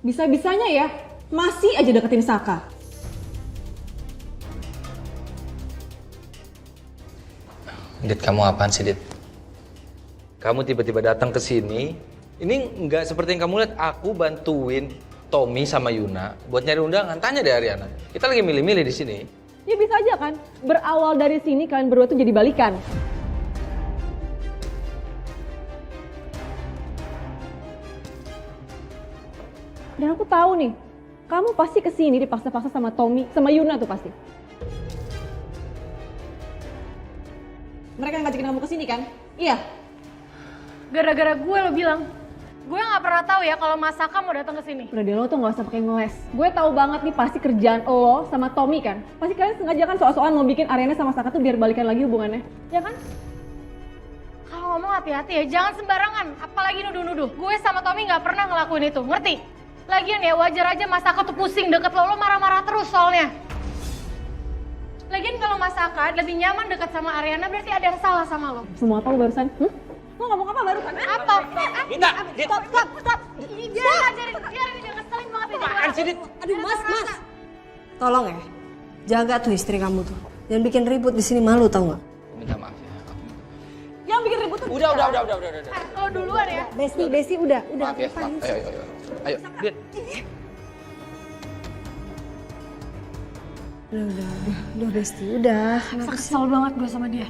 Bisa-bisanya ya, masih aja deketin Saka. Dit, kamu apaan sih, Dit? Kamu tiba-tiba datang ke sini. Ini nggak seperti yang kamu lihat. Aku bantuin Tommy sama Yuna buat nyari undangan. Tanya deh Ariana. Kita lagi milih-milih di sini. Ya bisa aja kan, berawal dari sini kalian berdua tuh jadi balikan. Dan aku tahu nih, kamu pasti kesini dipaksa-paksa sama Tommy, sama Yuna tuh pasti. Mereka yang ngajakin kamu kesini kan? Iya. Gara-gara gue lo bilang, gue nggak pernah tahu ya kalau Mas Saka mau datang ke sini. Udah deh, lo tuh nggak usah pakai ngeles. Gue tahu banget nih pasti kerjaan lo sama Tommy kan. Pasti kalian sengaja kan soal-soal mau bikin Ariana sama Saka tuh biar balikan lagi hubungannya, ya kan? Kalau ngomong hati-hati ya, jangan sembarangan. Apalagi nuduh-nuduh. Gue sama Tommy nggak pernah ngelakuin itu, ngerti? Lagian ya wajar aja Mas Saka tuh pusing deket lo marah-marah terus soalnya. Lagian kalau Mas Saka lebih nyaman dekat sama Ariana berarti ada yang salah sama lo. Semua apa lo barusan? Lo ngomong apa barusan? Apa? Minta, Dit. Stop. Biarin dia ngeselin banget ini. Apaan sih, Dit? Aduh mas. Tolong ya, jaga tuh istri kamu tuh. Jangan bikin ribut di sini, malu tau nggak? Minta maaf ya. Yang bikin ribut tuh. Udah. Lo duluan ya. Besti udah. Maaf ya, maaf. Ayo, Dit. Udah Besti, udah. Kenapa sih? Kesel banget gue sama dia.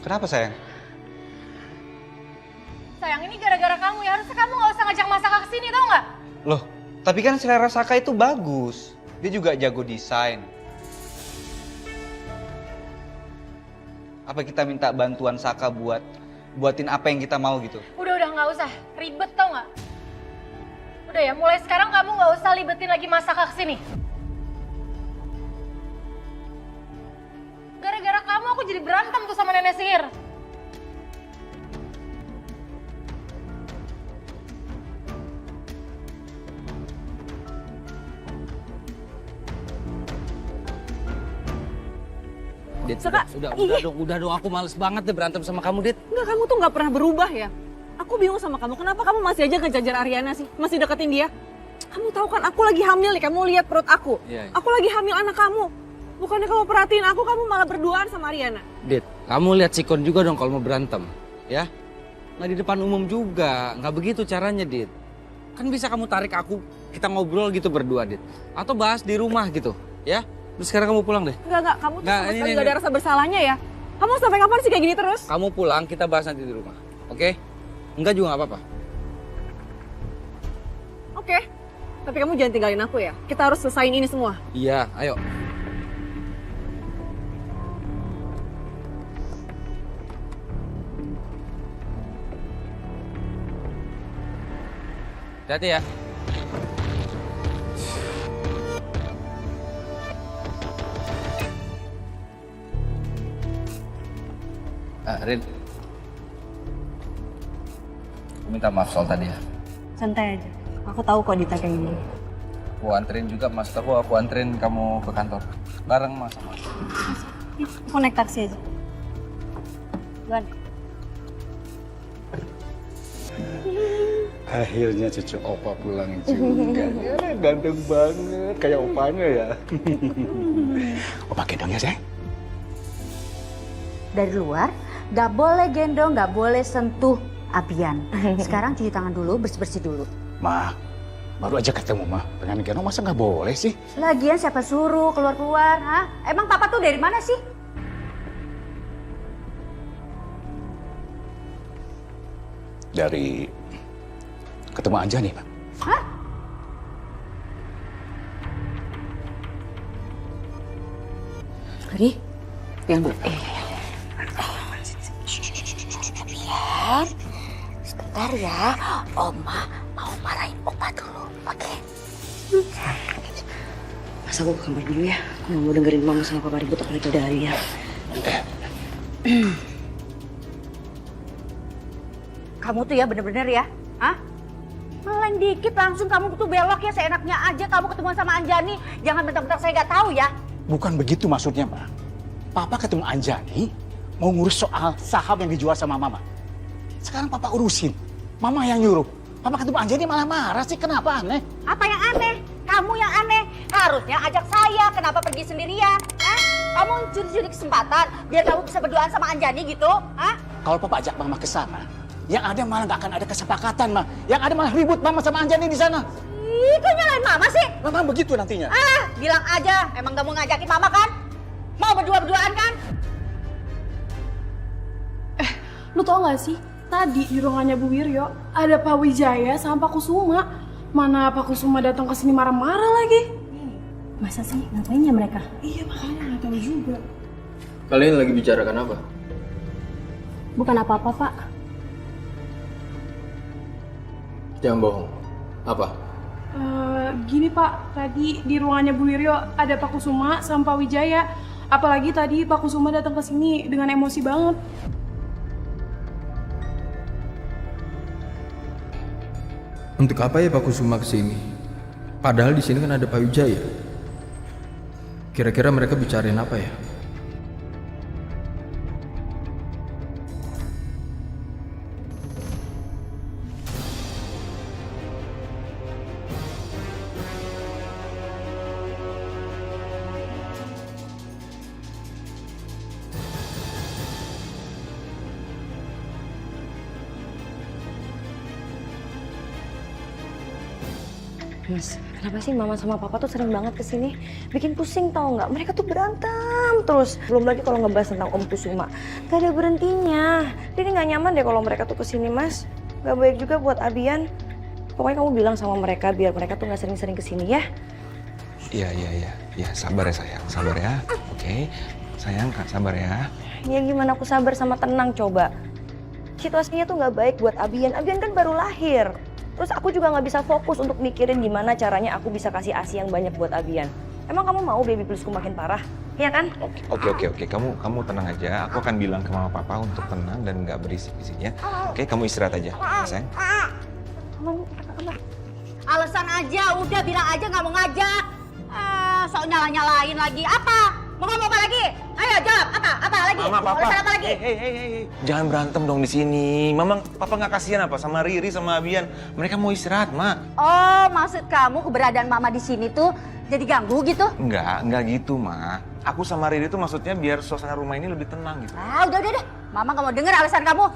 Kenapa sayang? Sayang ini gara-gara kamu ya, harusnya kamu gak usah ngajak Mas Saka kesini tau gak? Loh, tapi kan selera Saka itu bagus. Dia juga jago desain. Apa kita minta bantuan Saka buatin apa yang kita mau gitu? Udah gak usah, ribet tau gak? Udah ya, mulai sekarang kamu gak usah libetin lagi Mas Saka kesini. Gara-gara kamu aku jadi berantem tuh sama nenek sihir. Dit, Saka, udah dong, aku males banget deh berantem sama kamu, Dit. Enggak, kamu tuh nggak pernah berubah ya. Aku bingung sama kamu, kenapa kamu masih aja ngejajar Ariana sih? Masih deketin dia? Kamu tahu kan aku lagi hamil nih, kamu lihat perut aku. Iya. Aku lagi hamil anak kamu. Bukannya kamu perhatiin aku, kamu malah berduaan sama Ariana. Dit, kamu lihat sikon juga dong kalau mau berantem, ya? Nggak di depan umum juga, nggak begitu caranya, Dit. Kan bisa kamu tarik aku, kita ngobrol gitu berdua, Dit. Atau bahas di rumah gitu, ya? Terus sekarang kamu pulang deh. Enggak, kamu tuh Nggak, sama ini, sekali ini. nggak ada rasa bersalahnya ya. Kamu sampai kapan sih kayak gini terus? Kamu pulang, kita bahas nanti di rumah, oke? Enggak juga nggak apa-apa. Oke, tapi kamu jangan tinggalin aku ya. Kita harus selesain ini semua. Iya, ayo. Hati-hati ya. Rin. Aku minta maaf soal tadi ya. Santai aja. Aku tahu kok Dita kayak gini. Aku anterin juga masterku, aku anterin kamu ke kantor. Bareng mas sama. Aku naik taksi aja. Duluan. Akhirnya cucu opa pulang juga. Ya, ganteng banget, kayak opanya ya. Opa gendong ya, sayang? Dari luar, nggak boleh gendong, nggak boleh sentuh Abian. Sekarang cuci tangan dulu, bersih-bersih dulu. Ma, baru aja ketemu, Ma. Pengen gendong masa nggak boleh sih? Lagian siapa suruh keluar-keluar, ha? Emang papa tuh dari mana sih? Dari ketemu Anja nih, Pak. Hah? Ri, yang dulu. Bian, sebentar ya. Oma mau marahin opa dulu, oke? Mas aku ke kamar dulu ya. Aku nggak mau dengerin mama sama papa ribut apalagi ada Alia. Kamu tuh ya bener-bener ya, hah? Meleng dikit langsung kamu tuh belok ya seenaknya aja kamu ketemuan sama Anjani. Jangan bentar-bentar saya nggak tahu ya. Bukan begitu maksudnya, Ma. Papa ketemu Anjani mau ngurus soal saham yang dijual sama Mama. Sekarang Papa urusin. Mama yang nyuruh. Papa ketemu Anjani malah marah sih, kenapa aneh? Apa yang aneh? Kamu yang aneh. Harusnya ajak saya, kenapa pergi sendirian? Hah? Kamu curi-curi kesempatan biar kamu bisa berduaan sama Anjani gitu? Hah? Kalau Papa ajak Mama ke sana, yang ada malah nggak akan ada kesepakatan, Ma. Yang ada malah ribut Mama sama Anjani di sana. Ih, kok nyalain Mama sih? Mama begitu nantinya. Ah, bilang aja, emang gak mau ngajakin Mama kan? Mau berdua-berduaan kan? Lu tau gak sih, tadi di ruangannya Bu Wiryo ada Pak Wijaya sama Pak Kusuma. Mana Pak Kusuma datang ke sini marah-marah lagi. Masa sih? Ngapain ya mereka? Iya makanya gak tahu juga. Kalian lagi bicarakan apa? Bukan apa-apa, Pak. Jangan bohong. Apa? Gini Pak, tadi di ruangannya Bu Wiryo ada Pak Kusuma sama Pak Wijaya. Apalagi tadi Pak Kusuma datang ke sini dengan emosi banget. Untuk apa ya Pak Kusuma kesini? Padahal di sini kan ada Pak Wijaya. Kira-kira mereka bicarain apa ya? Mas, kenapa sih Mama sama Papa tuh sering banget kesini? Bikin pusing tau nggak? Mereka tuh berantem terus. Belum lagi kalau ngebahas tentang Om Kusuma. Gak ada berhentinya. Jadi nggak nyaman deh kalau mereka tuh kesini, Mas. Gak baik juga buat Abian. Pokoknya kamu bilang sama mereka biar mereka tuh nggak sering-sering kesini ya. Iya, sabar ya sayang, sabar ya. Oke, sayang, Kak, sabar ya. Ya gimana aku sabar sama tenang coba. Situasinya tuh nggak baik buat Abian. Abian kan baru lahir. Terus aku juga nggak bisa fokus untuk mikirin gimana caranya aku bisa kasih ASI yang banyak buat Abian. Emang kamu mau baby bluesku makin parah? Iya kan? Oke. Kamu tenang aja. Aku akan bilang ke mama papa untuk tenang dan nggak berisik-bisik ya. Oke, kamu istirahat aja, sayang. Alasan aja, udah bilang aja gak mau ngajak. Sok nyala-nyalain lagi. Apa? Mau ngomong apa lagi? Ayo jawab, apa lagi? Mama, papa. Alasan apa lagi? Hey. Jangan berantem dong di sini. Mama, papa nggak kasihan apa sama Riri sama Abian. Mereka mau istirahat, Ma. Oh, maksud kamu keberadaan Mama di sini tuh jadi ganggu gitu? Enggak gitu, Ma. Aku sama Riri tuh maksudnya biar suasana rumah ini lebih tenang gitu. Ah, udah. Mama gak mau denger alasan kamu.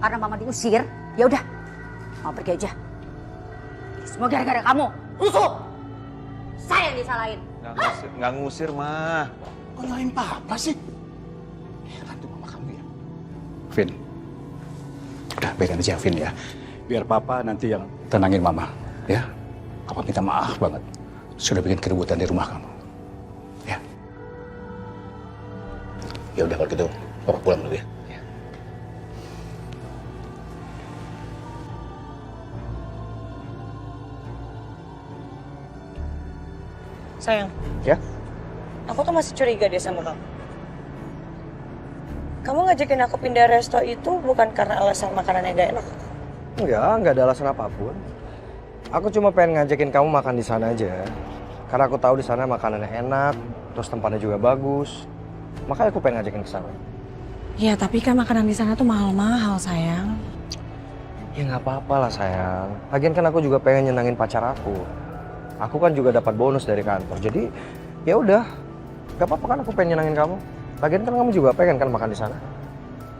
Karena Mama diusir, ya udah, Mama pergi aja. Semua gara-gara kamu, rusuh. Saya yang disalahin. Nggak ngusir, Ma. Kok nyalain Papa sih? Heran tuh Mama kamu ya. Vin, udah biarin aja Vin ya. Biar Papa nanti yang tenangin Mama, ya. Papa minta maaf banget. Sudah bikin keributan di rumah kamu. Ya. Ya udah kalau gitu, Papa pulang dulu ya. Sayang. Ya? Aku tuh masih curiga deh sama kamu. Kamu ngajakin aku pindah resto itu bukan karena alasan makanannya gak enak? Enggak ada alasan apapun. Aku cuma pengen ngajakin kamu makan di sana aja. Karena aku tahu di sana makanannya enak, terus tempatnya juga bagus. Makanya aku pengen ngajakin ke sana. Ya, tapi kan makanan di sana tuh mahal-mahal, sayang. Ya nggak apa-apa lah, sayang. Lagian kan aku juga pengen nyenangin pacar aku. Aku kan juga dapat bonus dari kantor. Jadi, ya udah. Gak apa-apa kan aku pengen nyenangin kamu. Lagian kan kamu juga pengen kan makan di sana.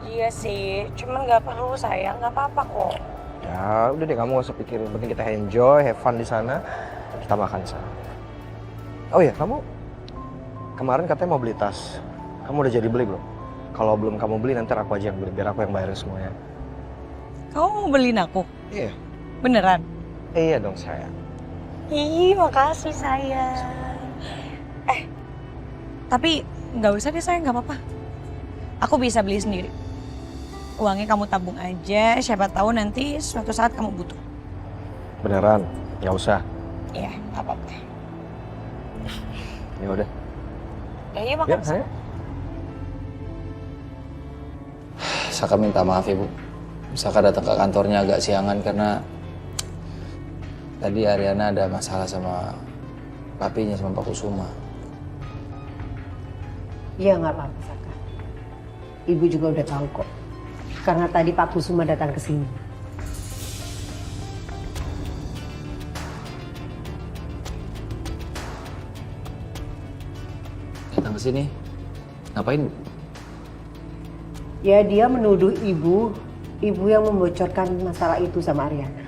Iya sih, cuman nggak perlu, sayang. Nggak apa-apa kok. Ya udah deh, kamu gak usah pikirin. Penting kita enjoy, have fun di sana. Kita makan di sana. Oh iya, kamu kemarin katanya mau beli tas. Kamu udah jadi beli belum? Kalau belum kamu beli, nanti aku aja yang beli. Biar aku yang bayarin semuanya. Kamu mau beliin aku? Iya. Beneran? Iya dong, sayang. Ih, makasih, sayang. Tapi nggak usah deh, sayang. Nggak apa-apa. Aku bisa beli sendiri. Uangnya kamu tabung aja. Siapa tahu nanti suatu saat kamu butuh. Beneran? Nggak usah? Iya, nggak apa-apa. Ya udah. Iya, makan. sayang. Saka minta maaf ya Bu. Saka datang ke kantornya agak siangan karena tadi Ariana ada masalah sama papinya, sama Pak Kusuma. Iya nggak apa-apa Saka. Ibu juga udah tahu kok. Karena tadi Pak Kusuma datang ke sini. Datang ke sini. Ngapain, Bu? Ya dia menuduh ibu yang membocorkan masalah itu sama Ariana.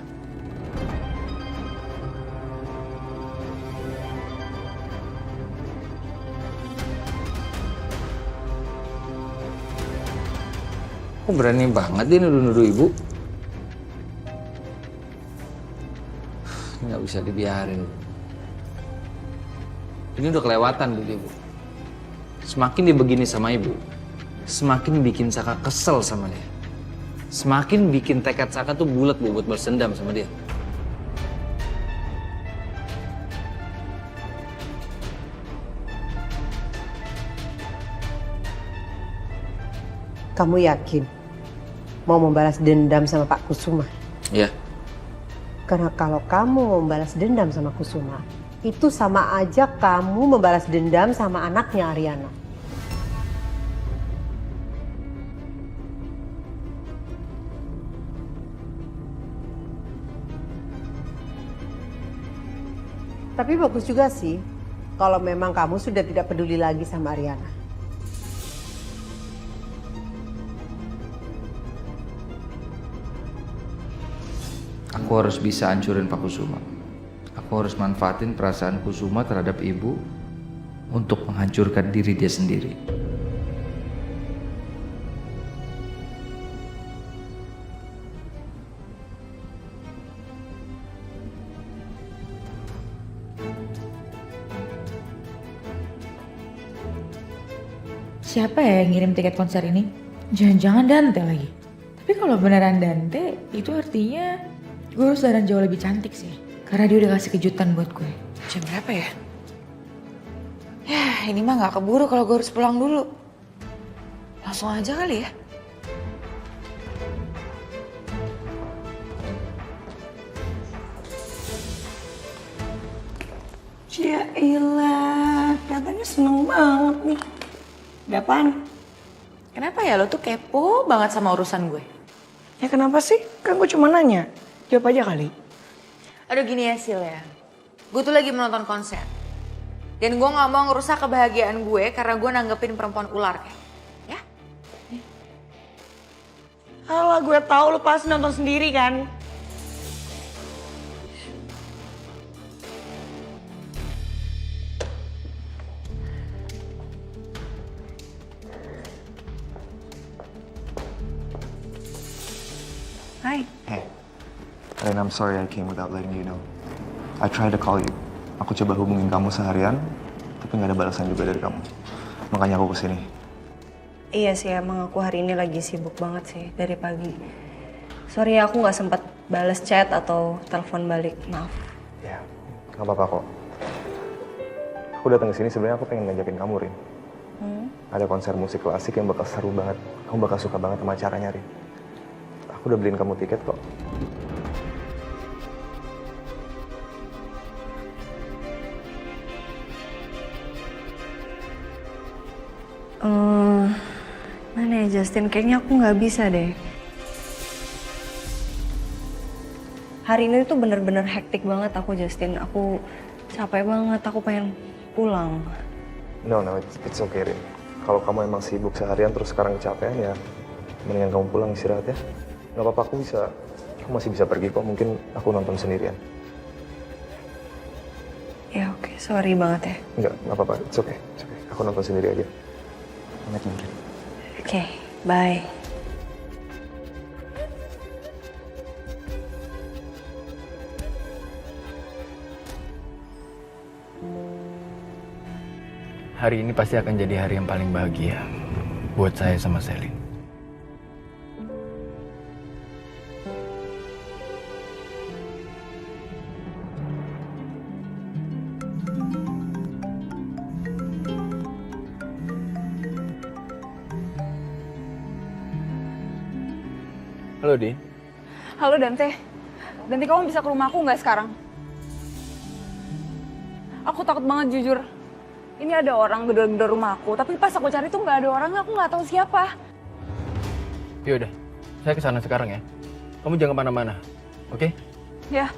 Kok berani banget dia nuduh-nuduh ibu? Ini nggak bisa dibiarin. Ini udah kelewatan Bu dia, Bu. Semakin dia begini sama ibu, semakin bikin Saka kesel sama dia. Semakin bikin tekad Saka tuh bulat, Bu, buat balas dendam sama dia. Kamu yakin mau membalas dendam sama Pak Kusuma? Iya. Karena kalau kamu mau membalas dendam sama Kusuma, itu sama aja kamu membalas dendam sama anaknya Ariana. Tapi bagus juga sih kalau memang kamu sudah tidak peduli lagi sama Ariana. Aku harus bisa hancurin Pak Kusuma. Aku harus manfaatin perasaan Kusuma terhadap ibu untuk menghancurkan diri dia sendiri. Siapa ya yang ngirim tiket konser ini? Jangan-jangan Dante lagi. Tapi kalau beneran Dante, itu artinya gue harus dandan jauh lebih cantik sih. Karena dia udah kasih kejutan buat gue. Jam berapa ya? Ya ini mah gak keburu kalau gue harus pulang dulu. Langsung aja kali ya. Ya ilah, katanya seneng banget nih. Ada apaan? Kenapa ya lo tuh kepo banget sama urusan gue? Ya kenapa sih? Kan gue cuma nanya. Jawab aja kali. Aduh gini ya Sil ya. Gue tuh lagi menonton konser. Dan gue gak mau ngerusak kebahagiaan gue karena gue nanggepin perempuan ular kayak. Ya? Alah gue tahu lo pasti nonton sendiri kan. Hai. Hey, and I'm sorry I came without letting you know. I tried to call you. Aku coba hubungin kamu seharian, tapi nggak ada balasan juga dari kamu. Makanya aku kesini. Iya sih, emang aku hari ini lagi sibuk banget sih dari pagi. Sorry aku nggak sempat balas chat atau telepon balik, maaf. Ya, nggak apa-apa kok. Aku datang ke sini sebenarnya aku pengen ngajakin kamu, Rin. Ada konser musik klasik yang bakal seru banget. Kamu bakal suka banget sama acaranya, Rin. Aku udah beliin kamu tiket kok. Mana ya Justin? Kayaknya aku nggak bisa deh. Hari ini tuh bener-bener hektik banget aku Justin. Aku capek banget, aku pengen pulang. No, it's okay, Rin. Kalau kamu emang sibuk seharian terus sekarang kecapean ya, mendingan kamu pulang istirahat ya. Gak apa-apa, aku masih bisa pergi kok. Mungkin aku nonton sendirian. Ya oke, sorry banget ya. Enggak apa-apa, it's okay. Aku nonton sendiri aja. Pamit dulu, Rin. Oke, bye. Hari ini pasti akan jadi hari yang paling bahagia buat saya sama Selin. Halo, Di. Halo Dante. Dante kamu bisa ke rumah aku nggak sekarang? Aku takut banget jujur. Ini ada orang gedor-gedor rumah aku, tapi pas aku cari tuh nggak ada orangnya, aku nggak tahu siapa. Yaudah, Saya kesana sekarang ya. Kamu jangan kemana-mana, oke? Ya.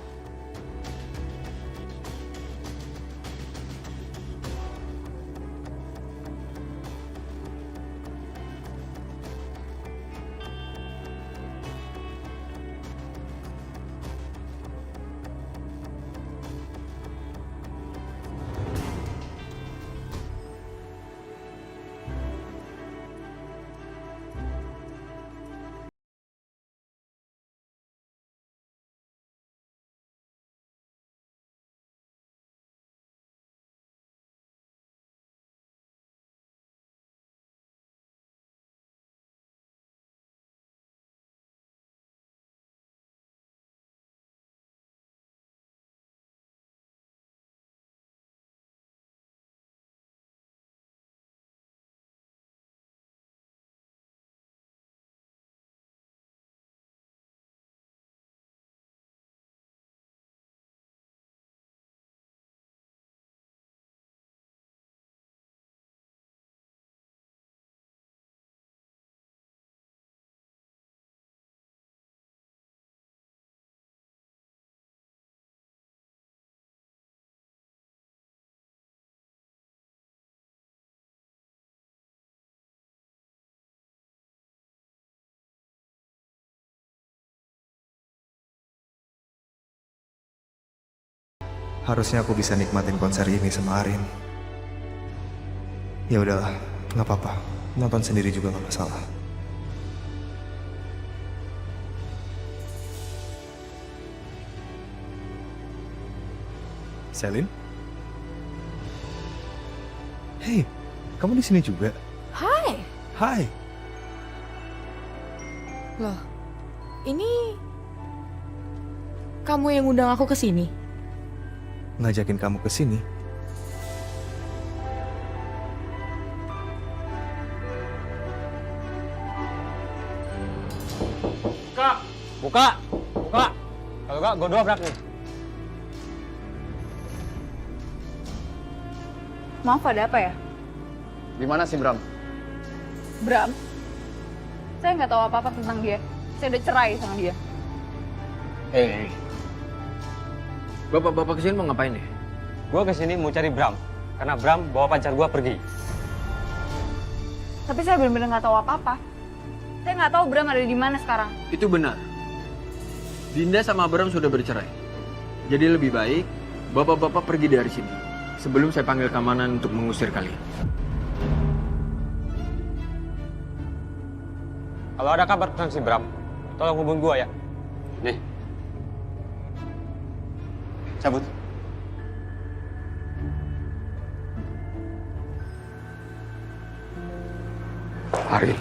Harusnya aku bisa nikmatin konser ini sama Arin. Ya udahlah, nggak apa-apa. Nonton sendiri juga nggak masalah. Selin? Hey, kamu di sini juga? Hai. Hai. Loh, ini kamu yang undang aku ke sini? Ngajakin kamu ke sini. Buka. Kalau enggak, gue dobrak nih. Maaf, ada apa ya? Di mana sih Bram? Bram, saya nggak tahu apa-apa tentang dia. Saya udah cerai sama dia. Bapak kesini mau ngapain nih? Gue kesini mau cari Bram. Karena Bram bawa pacar gue pergi. Tapi saya benar-benar nggak tahu apa-apa. Saya nggak tahu Bram ada di mana sekarang. Itu benar. Dinda sama Bram sudah bercerai. Jadi lebih baik bapak-bapak pergi dari sini sebelum saya panggil keamanan untuk mengusir kalian. Kalau ada kabar tentang si Bram, tolong hubungi gue ya. Nih. Cabut. Arin,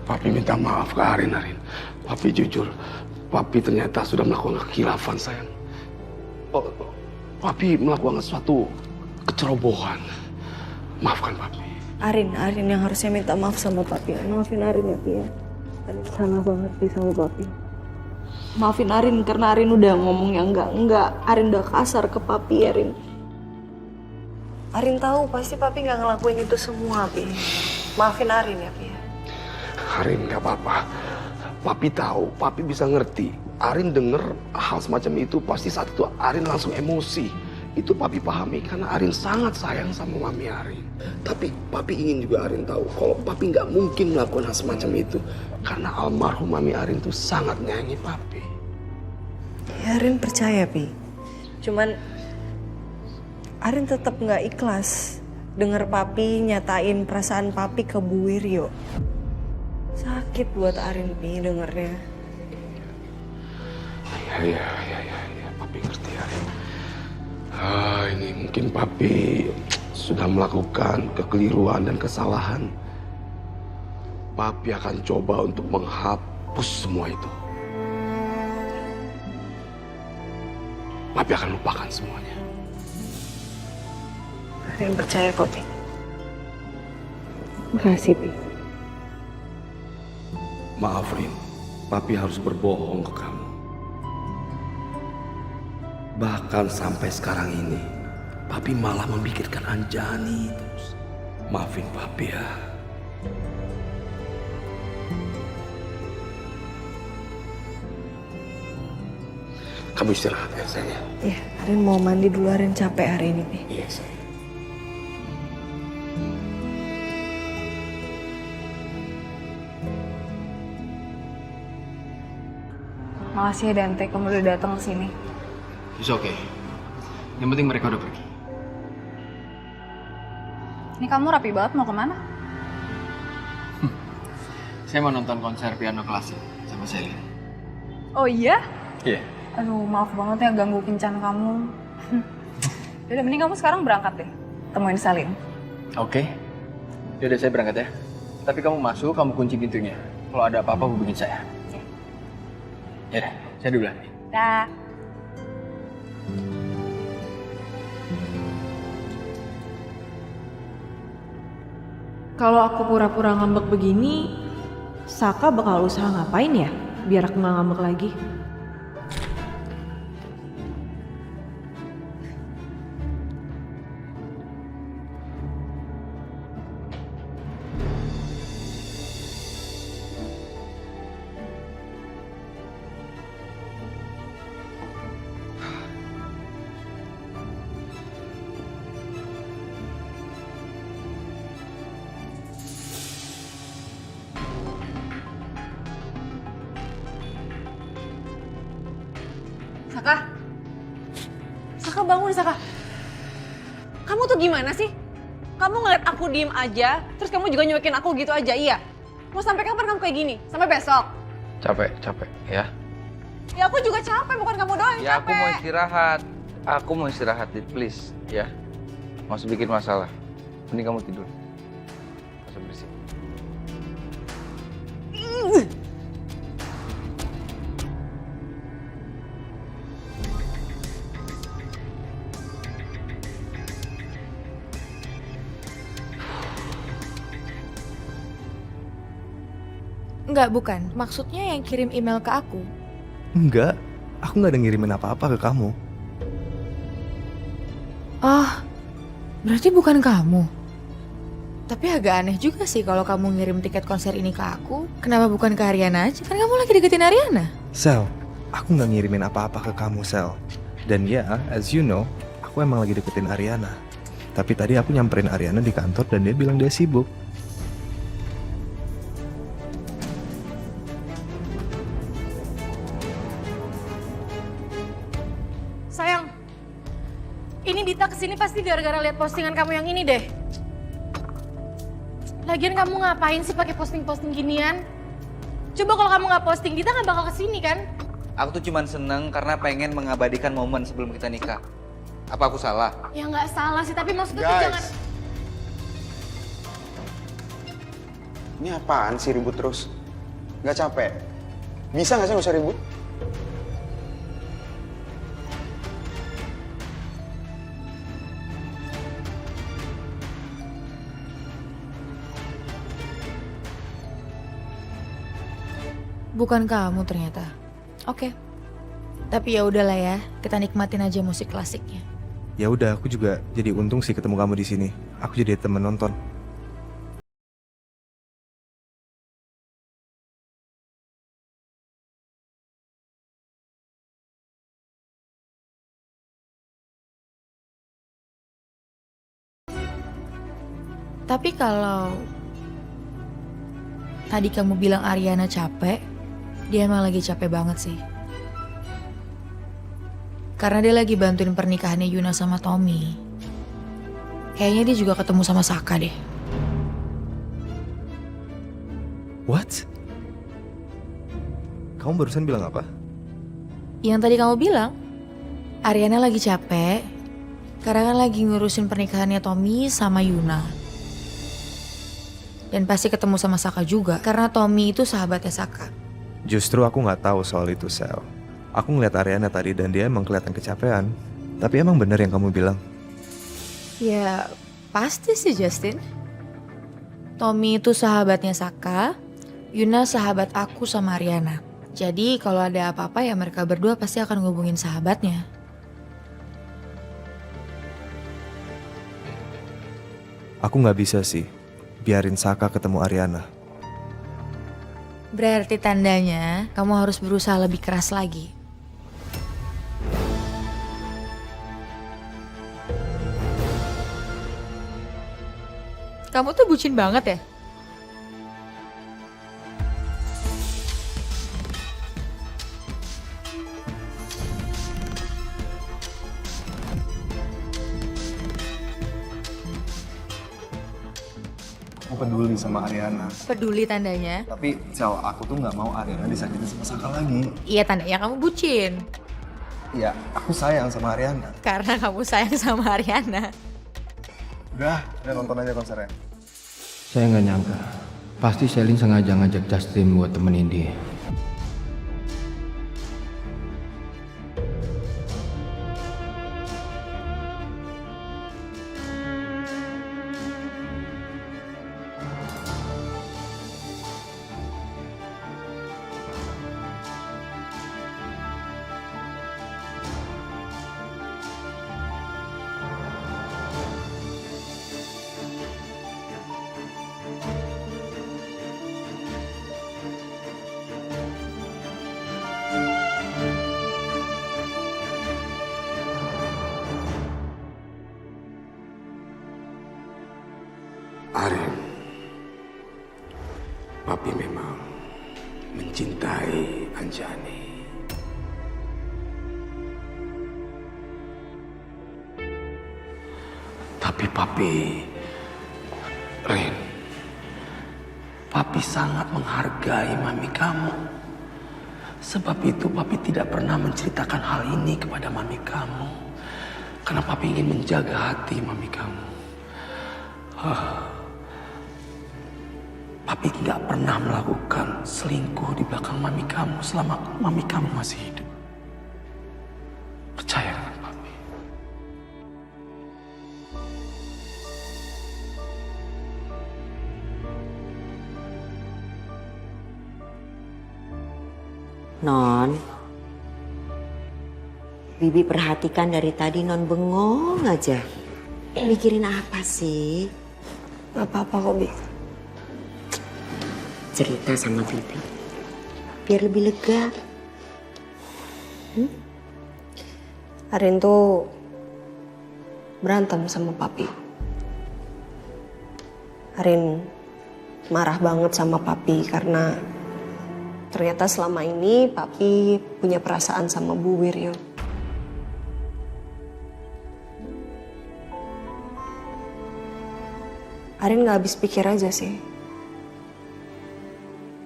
Papi minta maaf ke Arin. Papi jujur, Papi ternyata sudah melakukan kekhilafan, sayang. Papi melakukan sesuatu kecerobohan. Maafkan Papi. Arin yang harusnya minta maaf sama Papi. Maafin Arin ya, Pi ya. Arin salah banget Pi sama Papi. Maafin Arin karena Arin udah ngomong yang enggak. Arin udah kasar ke Papi, Arin. Arin tahu pasti Papi nggak ngelakuin itu semua, Pi. Maafin Arin ya, Pi. Arin, gak apa-apa. Papi tahu, Papi bisa ngerti. Arin denger hal semacam itu, pasti saat itu Arin langsung emosi. Itu Papi pahami karena Arin sangat sayang sama Mami Arin. Tapi Papi ingin juga Arin tahu kalau Papi nggak mungkin melakukan hal semacam itu karena almarhum Mami Arin itu sangat menyayangi Papi. Ya, Arin percaya, Pi. Cuman Arin tetap nggak ikhlas denger Papi nyatain perasaan Papi ke Bu Wiryo. Sakit buat Arin, Pi, dengernya. Ya, Papi ngerti, Arin. Ini mungkin Papi sudah melakukan kekeliruan dan kesalahan. Papi akan coba untuk menghapus semua itu. Papi akan lupakan semuanya. Arin percaya kok, Pi. Makasih, Pi. Maaf, Rin. Papi harus berbohong ke kamu. Bahkan sampai sekarang ini, Papi malah memikirkan Anjani terus. Maafin Papi ya. Kamu istirahat ya sayang ya. Iya, Arin mau mandi dulu, Arin capek hari ini nih. Iya sayang. Makasih ya Dante, kamu udah datang ke sini. It's okay. Yang penting mereka udah pergi. Ini kamu rapi banget, mau kemana? Saya mau nonton konser piano klasik sama Selin. Oh iya? Iya. Aduh, maaf banget ya ganggu kencan kamu. Yaudah, mending kamu sekarang berangkat deh. Temuin Salim. Oke. Yaudah saya berangkat ya. Tapi kamu masuk, kamu kunci pintunya. Kalau ada apa-apa hubungin saya. Yaudah, saya duluan. Dah. Kalau aku pura-pura ngambek begini, Saka bakal usaha ngapain ya? Biar aku nggak ngambek lagi. Saka? Saka bangun, Saka. Kamu tuh gimana sih? Kamu ngeliat aku diem aja, terus kamu juga nyuekin aku gitu aja, iya? Mau sampai kapan kamu kayak gini? Sampai besok? Capek ya. Ya aku juga capek, bukan kamu doang yang Ya aku capek. mau istirahat. Aku mau istirahat, Dit, please. Ya. Nggak usah bikin masalah. Mending kamu tidur. Nggak usah berisik. Enggak, bukan. Maksudnya yang kirim email ke aku. Enggak, aku nggak ada ngirimin apa-apa ke kamu. Oh, berarti bukan kamu. Tapi agak aneh juga sih kalau kamu ngirim tiket konser ini ke aku. Kenapa bukan ke Ariana aja? Kan kamu lagi deketin Ariana. Sel, aku nggak ngirimin apa-apa ke kamu, Sel. Dan ya, as you know, aku emang lagi deketin Ariana. Tapi tadi aku nyamperin Ariana di kantor dan dia bilang dia sibuk. Sayang, ini Dita kesini pasti gara-gara lihat postingan kamu yang ini deh. Lagian kamu ngapain sih pakai posting-posting ginian? Coba kalau kamu nggak posting, Dita nggak bakal kesini kan? Aku tuh cuman seneng karena pengen mengabadikan momen sebelum kita nikah. Apa aku salah? Ya nggak salah sih, tapi maksudnya tuh jangan... Ini apaan sih ribut terus? Gak capek? Bisa gak sih gak usah ribut? Bukan kamu ternyata. Oke. Tapi ya udahlah ya, kita nikmatin aja musik klasiknya. Ya udah, aku juga jadi untung sih ketemu kamu di sini. Aku jadi temen nonton. Tapi kalau tadi kamu bilang Ariana capek, dia emang lagi capek banget sih. Karena dia lagi bantuin pernikahannya Yuna sama Tommy. Kayaknya dia juga ketemu sama Saka deh. What? Kamu barusan bilang apa? Yang tadi kamu bilang, Ariana lagi capek karena kan lagi ngurusin pernikahannya Tommy sama Yuna. Dan pasti ketemu sama Saka juga karena Tommy itu sahabatnya Saka. Justru aku nggak tahu soal itu, Sel. Aku ngeliat Ariana tadi dan dia emang kelihatan kecapean. Tapi emang bener yang kamu bilang. Ya pasti sih Justin. Tommy itu sahabatnya Saka, Yuna sahabat aku sama Ariana. Jadi kalau ada apa-apa ya mereka berdua pasti akan ngubungin sahabatnya. Aku nggak bisa sih biarin Saka ketemu Ariana. Berarti tandanya kamu harus berusaha lebih keras lagi. Kamu tuh bucin banget ya? Aku peduli sama Ariana. Peduli tandanya? Tapi Sel, aku tuh nggak mau Ariana disakitin sama Saka lagi. Iya tandanya kamu bucin. Iya, aku sayang sama Ariana. Karena kamu sayang sama Ariana. Udah nonton aja konsernya. Saya nggak nyangka. Pasti Selin sengaja ngajak Justin buat temenin dia. Arin, Papi memang mencintai Anjani. Tapi Papi, Rin, Papi sangat menghargai Mami kamu. Sebab itu Papi tidak pernah menceritakan hal ini kepada Mami kamu. Karena Papi ingin menjaga hati Mami kamu. Papi nggak pernah melakukan selingkuh di belakang Mami kamu selama Mami kamu masih hidup. Percaya dengan Papi. Non, Bibi perhatikan dari tadi Non bengong aja. Mikirin apa sih? Apa-apa kok, Bi. Cerita sama Bibi, biar lebih lega. Arin tuh berantem sama papi. Arin marah banget sama papi karena ternyata selama ini papi punya perasaan sama Bu Wiryo. Arin gak habis pikir aja sih.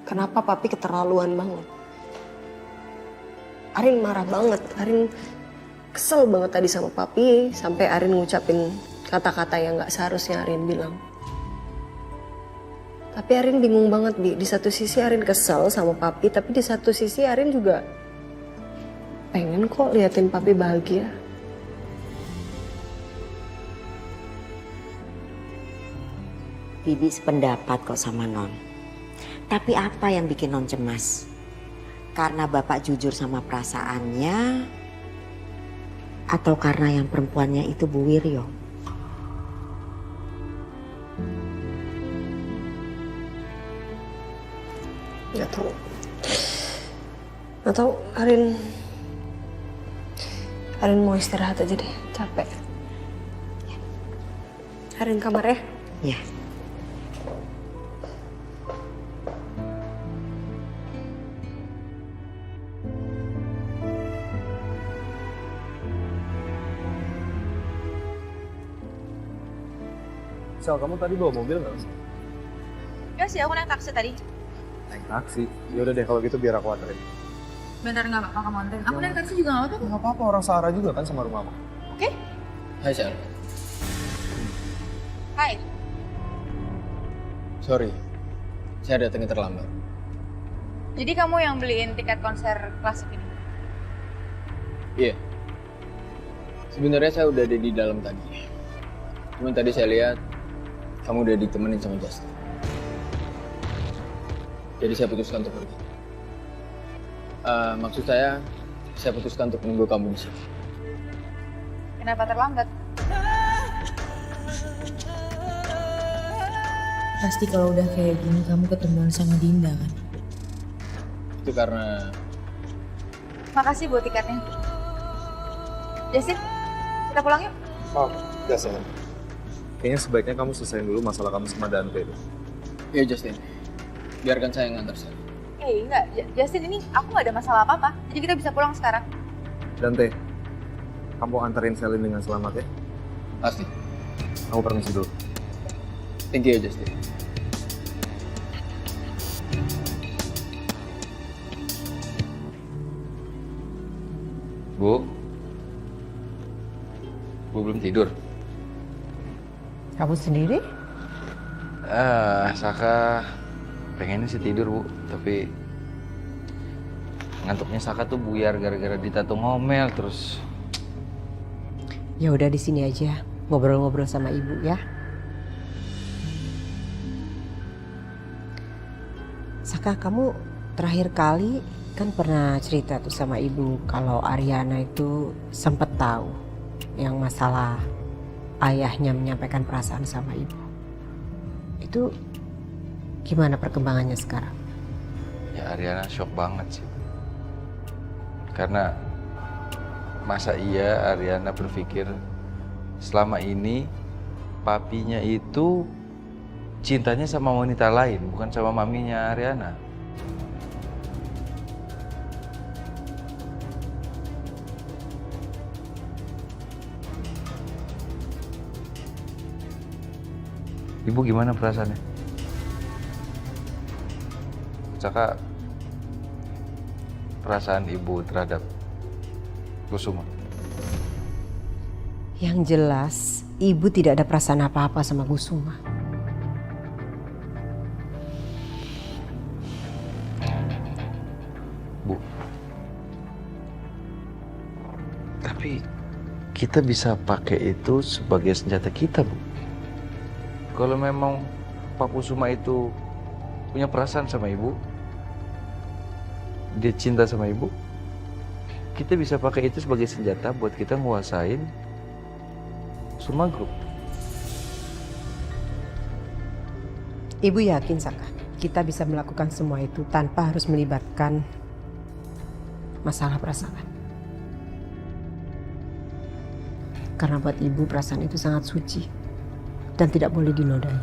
Kenapa papi keterlaluan banget? Arin marah banget. Arin kesel banget tadi sama papi. Sampai Arin ngucapin kata-kata yang gak seharusnya Arin bilang. Tapi Arin bingung banget, Bi. Di satu sisi Arin kesel sama papi. Tapi di satu sisi Arin juga pengen kok liatin papi bahagia. Bibi sependapat kok sama Non. Tapi apa yang bikin Non cemas? Karena Bapak jujur sama perasaannya? Atau karena yang perempuannya itu Bu Wiryo? Gak tahu. Gak tahu, Arin mau istirahat aja deh, capek. Arin kamar ya? Ya. Sel, kamu tadi bawa mobil nggak sih? Enggak sih, aku naik taksi tadi. Naik taksi? Ya udah deh kalau gitu biar aku anterin. Bener nggak apa-apa kamu anterin. Aku naik taksi juga nggak apa-apa. Nggak apa-apa, orang Sarah juga kan sama rumah aku. Oke? Hai Sel. Hai. Sorry, saya datangnya terlambat. Jadi kamu yang beliin tiket konser klasik ini? Iya. Sebenarnya saya udah ada di dalam tadi. Cuman tadi saya lihat kamu udah ditemenin sama Justin. Jadi saya putuskan untuk pergi. Maksud saya putuskan untuk menunggu kamu di sini. Kenapa terlambat? Pasti kalau udah kayak gini kamu ketemuan sama Dinda kan? Itu karena... Makasih buat tiketnya. Justin, kita pulang yuk? Oh, udah Sel. kayaknya sebaiknya kamu selesaiin dulu masalah kamu sama Dante. Iya Justin, biarkan saya yang ngantar saya. Enggak, Justin ini aku nggak ada masalah apa-apa. Jadi kita bisa pulang sekarang. Dante, kamu anterin Selin dengan selamat ya? Pasti. Aku permisi dulu. Thank you Justin. Bu belum tidur? Kamu sendiri? Saka pengennya sih tidur Bu, tapi ngantuknya Saka tuh buyar gara-gara ditato ngomel terus. Ya udah di sini aja, ngobrol-ngobrol sama ibu ya. Saka, kamu terakhir kali kan pernah cerita tuh sama ibu kalau Ariana itu sempat tahu yang masalah ayahnya menyampaikan perasaan sama ibu. Itu gimana perkembangannya sekarang? Ya Ariana shock banget sih. Karena masa iya Ariana berpikir selama ini papinya itu cintanya sama wanita lain, bukan sama maminya Ariana. Ibu gimana perasaannya? Saka, perasaan ibu terhadap Kusuma? Yang jelas, ibu tidak ada perasaan apa-apa sama Kusuma. Bu, tapi kita bisa pakai itu sebagai senjata kita, Bu. Kalau memang Pak Kusuma itu punya perasaan sama ibu, dia cinta sama ibu, kita bisa pakai itu sebagai senjata buat kita nguasain Kusuma Group. Ibu yakin, Saka, kita bisa melakukan semua itu tanpa harus melibatkan masalah perasaan. Karena buat ibu perasaan itu sangat suci dan tidak boleh dinodai.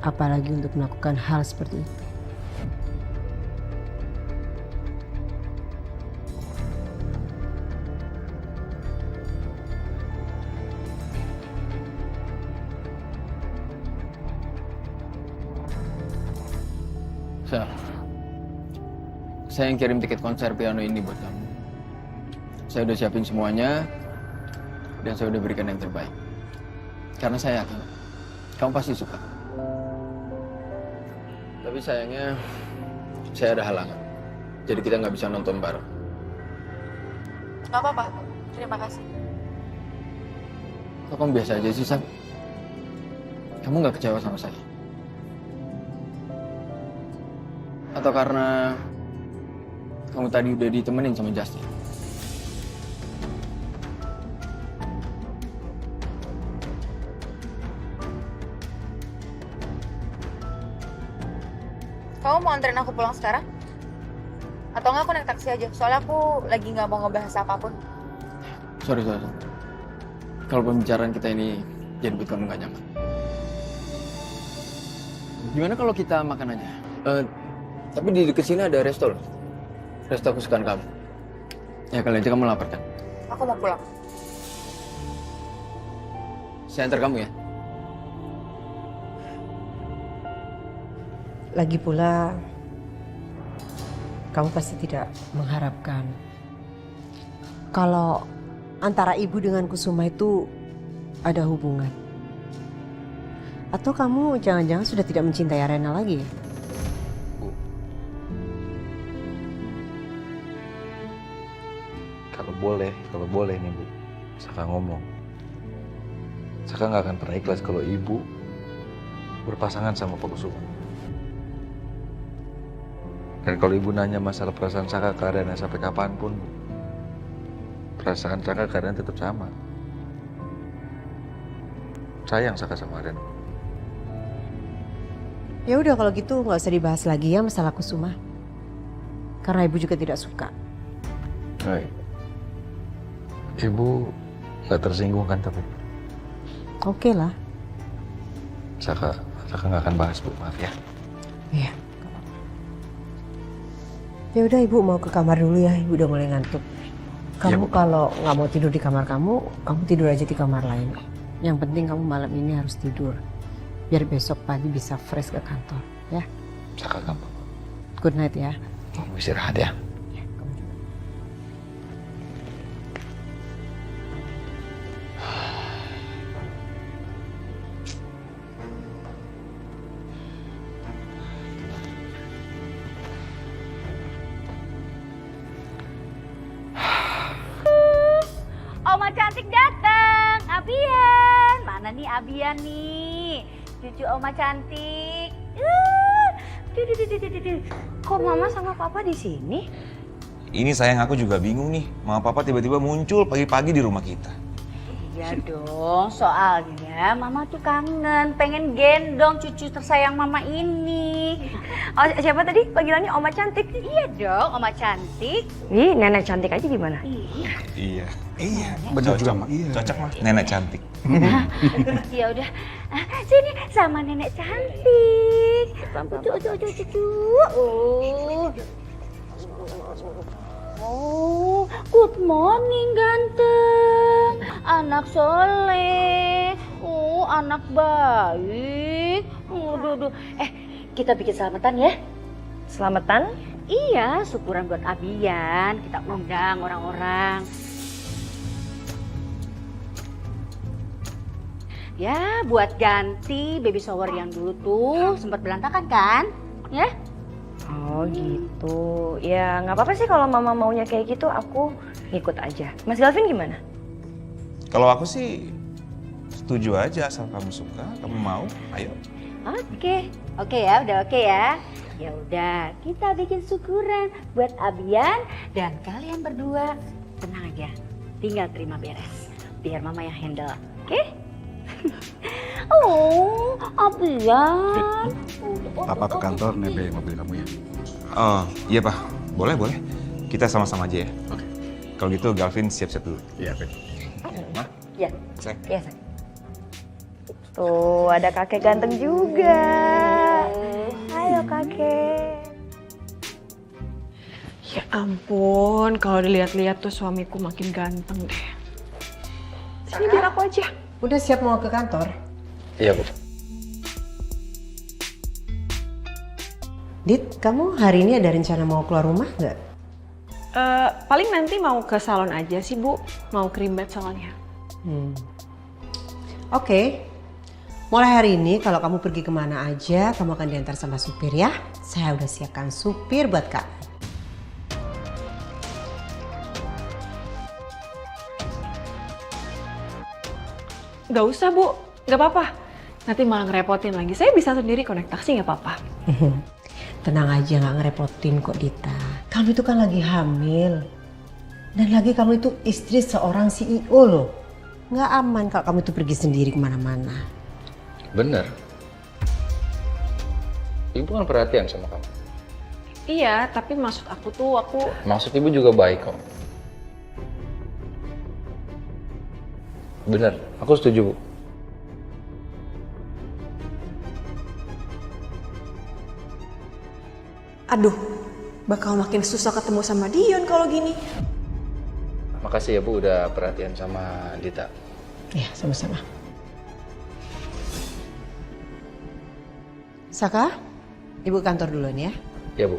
Apalagi untuk melakukan hal seperti itu. Saya yang kirim tiket konser piano ini buat kamu. Saya udah siapin semuanya dan saya udah berikan yang terbaik. Karena saya yakin kamu pasti suka. Tapi sayangnya saya ada halangan. Jadi kita nggak bisa nonton bareng. Gak apa-apa, terima kasih. Kok kamu biasa aja sih, Sam? Kamu nggak kecewa sama saya? Atau karena kamu tadi udah ditemenin sama Justin? Kamu mau anterin aku pulang sekarang? Atau enggak aku naik taksi aja? Soalnya aku lagi nggak mau ngebahas apapun. Sorry. Kalau pembicaraan kita ini jadi buat kamu nggak nyaman. Gimana kalau kita makan aja? Tapi di dekat sini ada resto loh. Resto kesukaan kamu. Ya kali aja kamu lapar kan? Aku mau pulang. Saya antar kamu ya. Lagi pula, kamu pasti tidak mengharapkan kalau antara ibu dengan Kusuma itu ada hubungan. Atau kamu jangan-jangan sudah tidak mencintai Arena lagi ya? Kalau boleh nih Bu, Saka ngomong. Saka nggak akan pernah ikhlas kalau ibu berpasangan sama Pak Kusuma. Dan kalau ibu nanya masalah perasaan Saka ke Ariana sampai kapanpun, Bu, perasaan Saka ke Ariana tetap sama. Sayang Saka sama Ariana. Ya udah kalau gitu nggak usah dibahas lagi ya masalah Kusuma. Karena ibu juga tidak suka. Baik. Ibu nggak tersinggung kan tapi? Oke lah. Saka nggak akan bahas Bu, maaf ya. Iya. Ya udah Ibu mau ke kamar dulu ya, Ibu udah mulai ngantuk. Kamu kalau nggak mau tidur di kamar kamu tidur aja di kamar lain. Yang penting kamu malam ini harus tidur. Biar besok pagi bisa fresh ke kantor, ya. Saka kamu. Good night ya. Kamu istirahat ya. Oma cantik datang, Abian. Mana nih Abian nih? Cucu Oma cantik. Kok Mama sama Papa di sini? Ini sayang aku juga bingung nih. Mama Papa tiba-tiba muncul pagi-pagi di rumah kita. Iya dong, soalnya Mama tuh kangen, pengen gendong cucu tersayang Mama ini. Oh, siapa tadi panggilannya Oma cantik? Iya dong, Oma cantik. Ih, nenek cantik aja gimana? Iya. Bener juga, Mah. Cocok mah. Nenek cantik. Ya udah, sini sama nenek cantik. Cucu. Oh, good morning ganteng. Anak soleh. Oh, anak baik. Duh. Kita bikin selamatan ya. Selamatan? Iya, syukuran buat Abian. Kita undang orang-orang. Ya, buat ganti baby shower yang dulu tuh sempat berantakan kan? Ya? Oh gitu. Ya nggak apa-apa sih kalau Mama maunya kayak gitu, aku ngikut aja. Mas Galvin gimana? Kalau aku sih setuju aja, asal kamu suka, kamu mau, ayo. Oke ya, udah oke ya. Ya udah, kita bikin syukuran buat Abian dan kalian berdua. Tenang aja, tinggal terima beres. Biar Mama yang handle, oke? Oh, Abian. Papa ke kantor nebeng mobil kamu ya. Oh, iya Pak. Boleh. Kita sama-sama aja ya. Oke. Kalau gitu Galvin siap-siap dulu. Iya, Pak. Ma? Ya. Sayang. Iya, sayang. Tuh, ada kakek ganteng juga. Ayo kakek. Ya ampun, kalau dilihat-lihat tuh suamiku makin ganteng deh. Sini biar aku aja. Udah siap mau ke kantor? Iya, Bu. Dit, kamu hari ini ada rencana mau keluar rumah nggak? Paling nanti mau ke salon aja sih Bu, mau cream bath soalnya. Oke. Mulai hari ini kalau kamu pergi kemana aja, kamu akan diantar sama supir ya. Saya udah siapkan supir buat kamu. Gak usah Bu, gak apa-apa. Nanti malah ngerepotin lagi. Saya bisa sendiri connect taksi gak apa-apa. Tenang aja, gak ngerepotin kok Dita. Kamu itu kan lagi hamil. Dan lagi kamu itu istri seorang CEO loh. Gak aman kalau kamu itu pergi sendiri kemana-mana. Bener. Ibu kan perhatian sama kamu. Iya, tapi maksud aku tuh, Maksud ibu juga baik kok. Bener, aku setuju, Bu. Aduh, bakal makin susah ketemu sama Dion kalau gini. Makasih ya, Bu, udah perhatian sama Dita. Ya, sama-sama. Saka, Ibu kantor duluan ya. Ya, Bu.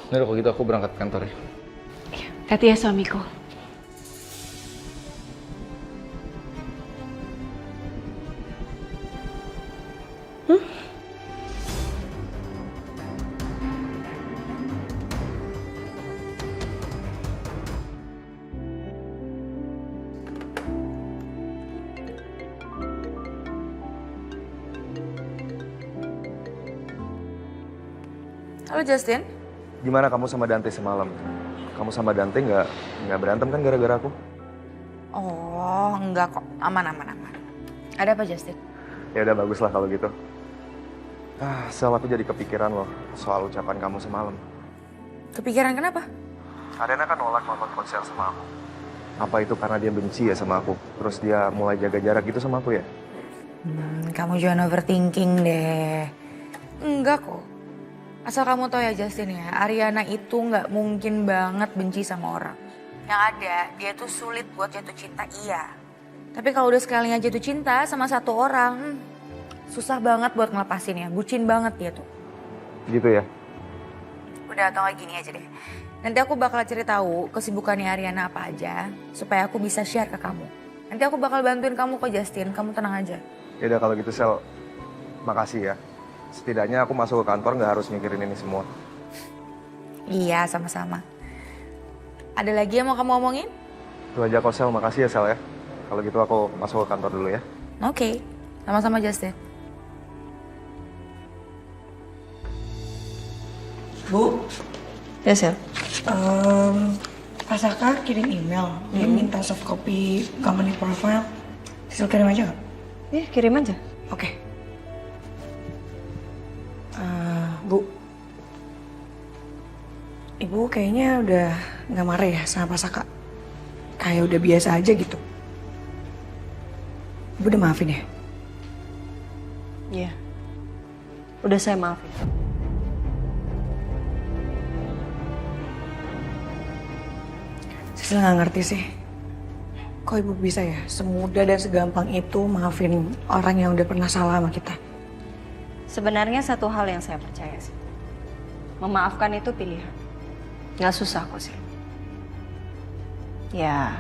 Nah, kalau gitu aku berangkat ke kantor ya. Hati ya suamiku. Halo Justin. Gimana kamu sama Dante semalam? Kamu sama Dante nggak berantem kan gara-gara aku? Oh, enggak kok. Aman. Ada apa Justin? Ya udah bagus lah kalau gitu. Sel, aku jadi kepikiran loh soal ucapan kamu semalam. Kepikiran kenapa? Ariana kan nolak nonton konser sama aku. Apa itu karena dia benci ya sama aku? Terus dia mulai jaga jarak gitu sama aku ya? Kamu jangan overthinking deh. Enggak kok. Asal kamu tahu ya Justin ya, Ariana itu nggak mungkin banget benci sama orang. Yang ada, dia tuh sulit buat jatuh cinta, iya. Tapi kalau udah sekalinya jatuh cinta sama satu orang, susah banget buat ngelepasinnya. Bucin banget dia tuh. Gitu ya? Udah, atau kayak gini aja deh. Nanti aku bakal ceritahu kesibukannya Ariana apa aja, supaya aku bisa share ke kamu. Nanti aku bakal bantuin kamu kok Justin, kamu tenang aja. Ya udah kalau gitu Sel, makasih ya. Setidaknya aku masuk ke kantor nggak harus mikirin ini semua. Iya, sama-sama. Ada lagi yang mau kamu omongin? Itu aja kok Sel, makasih ya Sel ya. Kalau gitu aku masuk ke kantor dulu ya. Oke, sama-sama Justin. Bu. Ya, Sel. Pak Saka kirim email, dia minta soft copy company profile. Sisil kirim aja nggak? Iya, kirim aja. Oke. Bu, Ibu kayaknya udah nggak marah ya sama Pak Saka? Kayak udah biasa aja gitu. Ibu udah maafin ya? Iya. Udah saya maafin. Sisil nggak ngerti sih. Kok Ibu bisa ya semudah dan segampang itu maafin orang yang udah pernah salah sama kita? Sebenarnya satu hal yang saya percaya sih. Memaafkan itu pilihan. Nggak susah kok sih. Ya,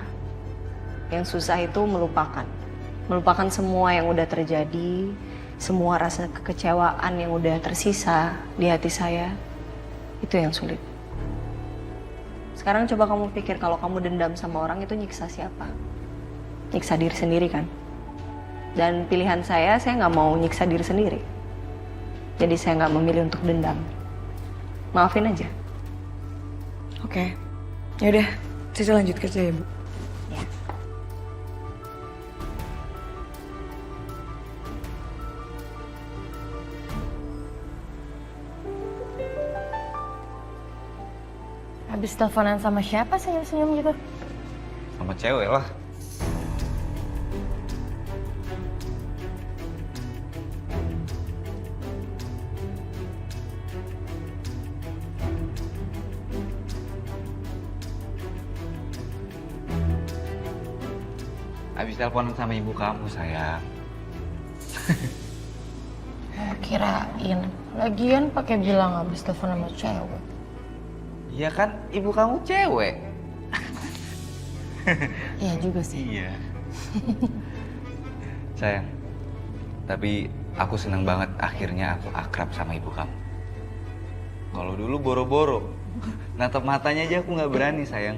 yang susah itu melupakan. Melupakan semua yang udah terjadi, semua rasa kekecewaan yang udah tersisa di hati saya. Itu yang sulit. Sekarang coba kamu pikir kalau kamu dendam sama orang itu nyiksa siapa? Nyiksa diri sendiri kan? Dan pilihan saya nggak mau nyiksa diri sendiri. Jadi saya nggak memilih untuk dendam. Maafin aja. Oke. Yaudah, Sisil lanjut kerja ya, Bu. Ya. Habis teleponan sama siapa senyum-senyum gitu? Sama cewek lah. Habis teleponan sama ibu kamu, sayang. Kirain. Lagian pakai bilang habis telepon sama cewek. Iya kan, ibu kamu cewek. Iya juga sih. Iya. Sayang, tapi aku senang banget akhirnya aku akrab sama ibu kamu. Kalau dulu boro-boro, natap matanya aja aku nggak berani, sayang.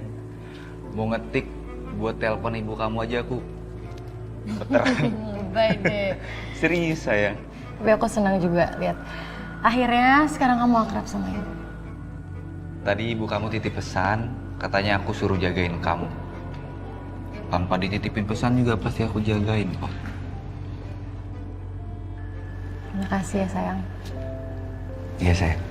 Mau ngetik buat telepon ibu kamu aja aku gemeteran. Baik deh. Serius, sayang. Tapi aku senang juga lihat. Akhirnya sekarang kamu akrab sama ibu. Tadi ibu kamu titip pesan, katanya aku suruh jagain kamu. Tanpa dititipin pesan juga pasti aku jagain kok. Terima kasih ya sayang. Iya, sayang.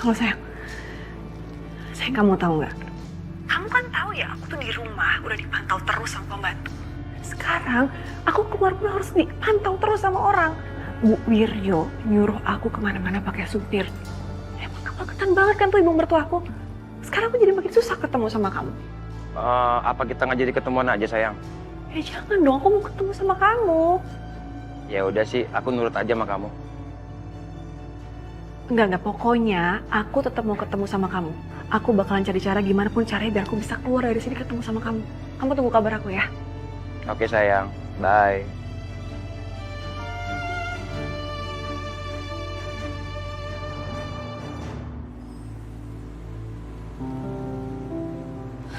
Halo sayang. Sayang, kamu tahu nggak? Kamu kan tahu ya, aku tuh di rumah udah dipantau terus sama pembantu. Sekarang aku keluar pun harus dipantau terus sama orang. Bu Wiryo nyuruh aku kemana-mana pakai supir. Emang kebangetan banget kan tuh ibu mertua aku. Sekarang aku jadi makin susah ketemu sama kamu. Apa kita nggak jadi ketemuan aja sayang? Ya jangan dong, aku mau ketemu sama kamu. Ya udah sih, aku nurut aja sama kamu. Enggak, pokoknya aku tetap mau ketemu sama kamu. Aku bakalan cari cara gimana pun caranya biar aku bisa keluar dari sini ketemu sama kamu. Kamu tunggu kabar aku ya. Oke sayang, bye.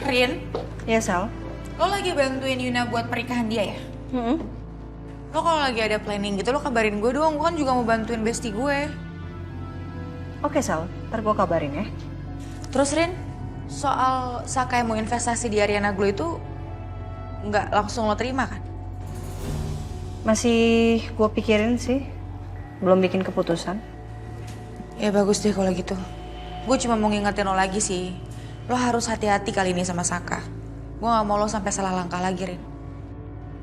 Rin, Ya, Sal. lo lagi bantuin Yuna buat pernikahan dia ya? Lo kalau lagi ada planning gitu, lo kabarin gue dong. Gue kan juga mau bantuin bestie gue. Oke, Sal. Ntar gue kabarin ya. Terus Rin, soal Saka yang mau investasi di Ariana Glow itu nggak langsung lo terima kan? Masih gue pikirin sih. Belum bikin keputusan. Ya bagus deh kalau gitu. Gue cuma mau ngingetin lo lagi sih. Lo harus hati-hati kali ini sama Saka. Gue gak mau lo sampai salah langkah lagi, Rin.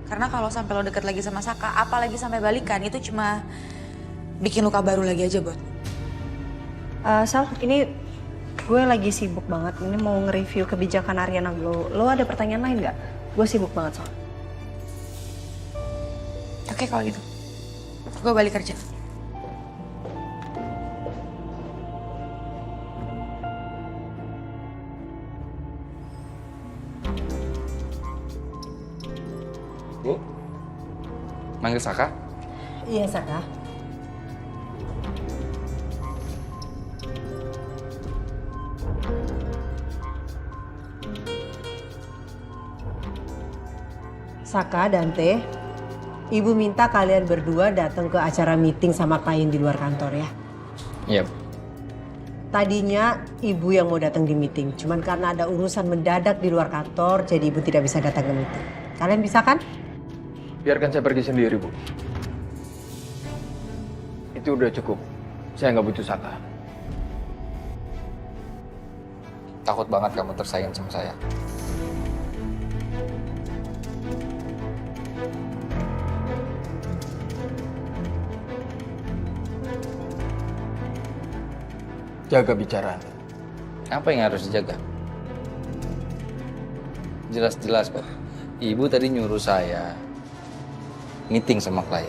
Karena kalau sampai lo deket lagi sama Saka, apalagi sampai balikan, itu cuma bikin luka baru lagi aja buat. Sal, ini gue lagi sibuk banget. Ini mau nge-review kebijakan Ariana. Lo ada pertanyaan lain nggak? Gue sibuk banget soalnya. Oke kalau gitu. Gue balik kerja. Bu, manggil Saka? Iya, Saka. Saka, Dante, Ibu minta kalian berdua datang ke acara meeting sama klien di luar kantor ya. Iya. Tadinya Ibu yang mau datang di meeting, cuman karena ada urusan mendadak di luar kantor, jadi Ibu tidak bisa datang ke meeting. Kalian bisa kan? Biarkan saya pergi sendiri, Bu. Itu udah cukup. Saya nggak butuh Saka. Takut banget kamu tersaing sama saya. Jaga bicara. Apa yang harus dijaga? Jelas-jelas kok. Ibu tadi nyuruh saya meeting sama klien.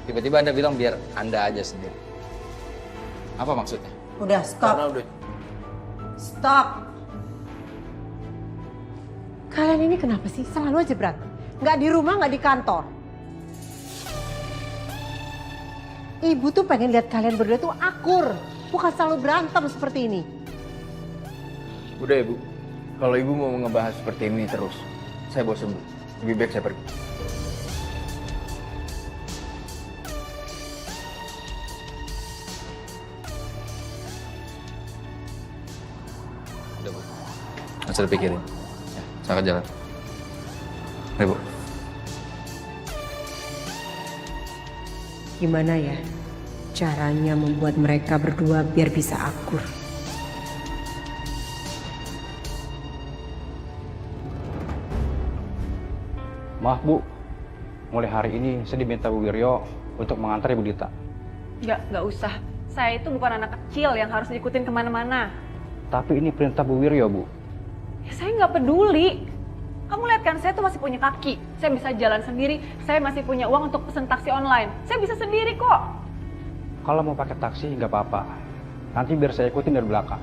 Tiba-tiba Anda bilang biar Anda aja sendiri. Apa maksudnya? Udah, stop. Karena udah. Stop. Kalian ini kenapa sih? Selalu aja berantem. Nggak di rumah, nggak di kantor. Ibu tuh pengen lihat kalian berdua tuh akur. Bukan selalu berantem seperti ini. Udah ya, Bu. Kalau Ibu mau ngebahas seperti ini terus, saya bosan, Bu. Lebih baik saya pergi. Udah, Bu. Nggak usah dipikirin. Ya, Saka jalan. Ayo, Bu. Gimana ya caranya membuat mereka berdua biar bisa akur? Maaf Bu, mulai hari ini saya diminta Bu Wiryo untuk mengantar Ibu Dita. Nggak usah. Saya itu bukan anak kecil yang harus diikutin kemana-mana. Tapi ini perintah Bu Wiryo, Bu. Ya, saya nggak peduli. Kamu lihat kan, saya tuh masih punya kaki. Saya bisa jalan sendiri. Saya masih punya uang untuk pesen taksi online. Saya bisa sendiri kok. Kalau mau pakai taksi nggak apa-apa. Nanti biar saya ikutin dari belakang.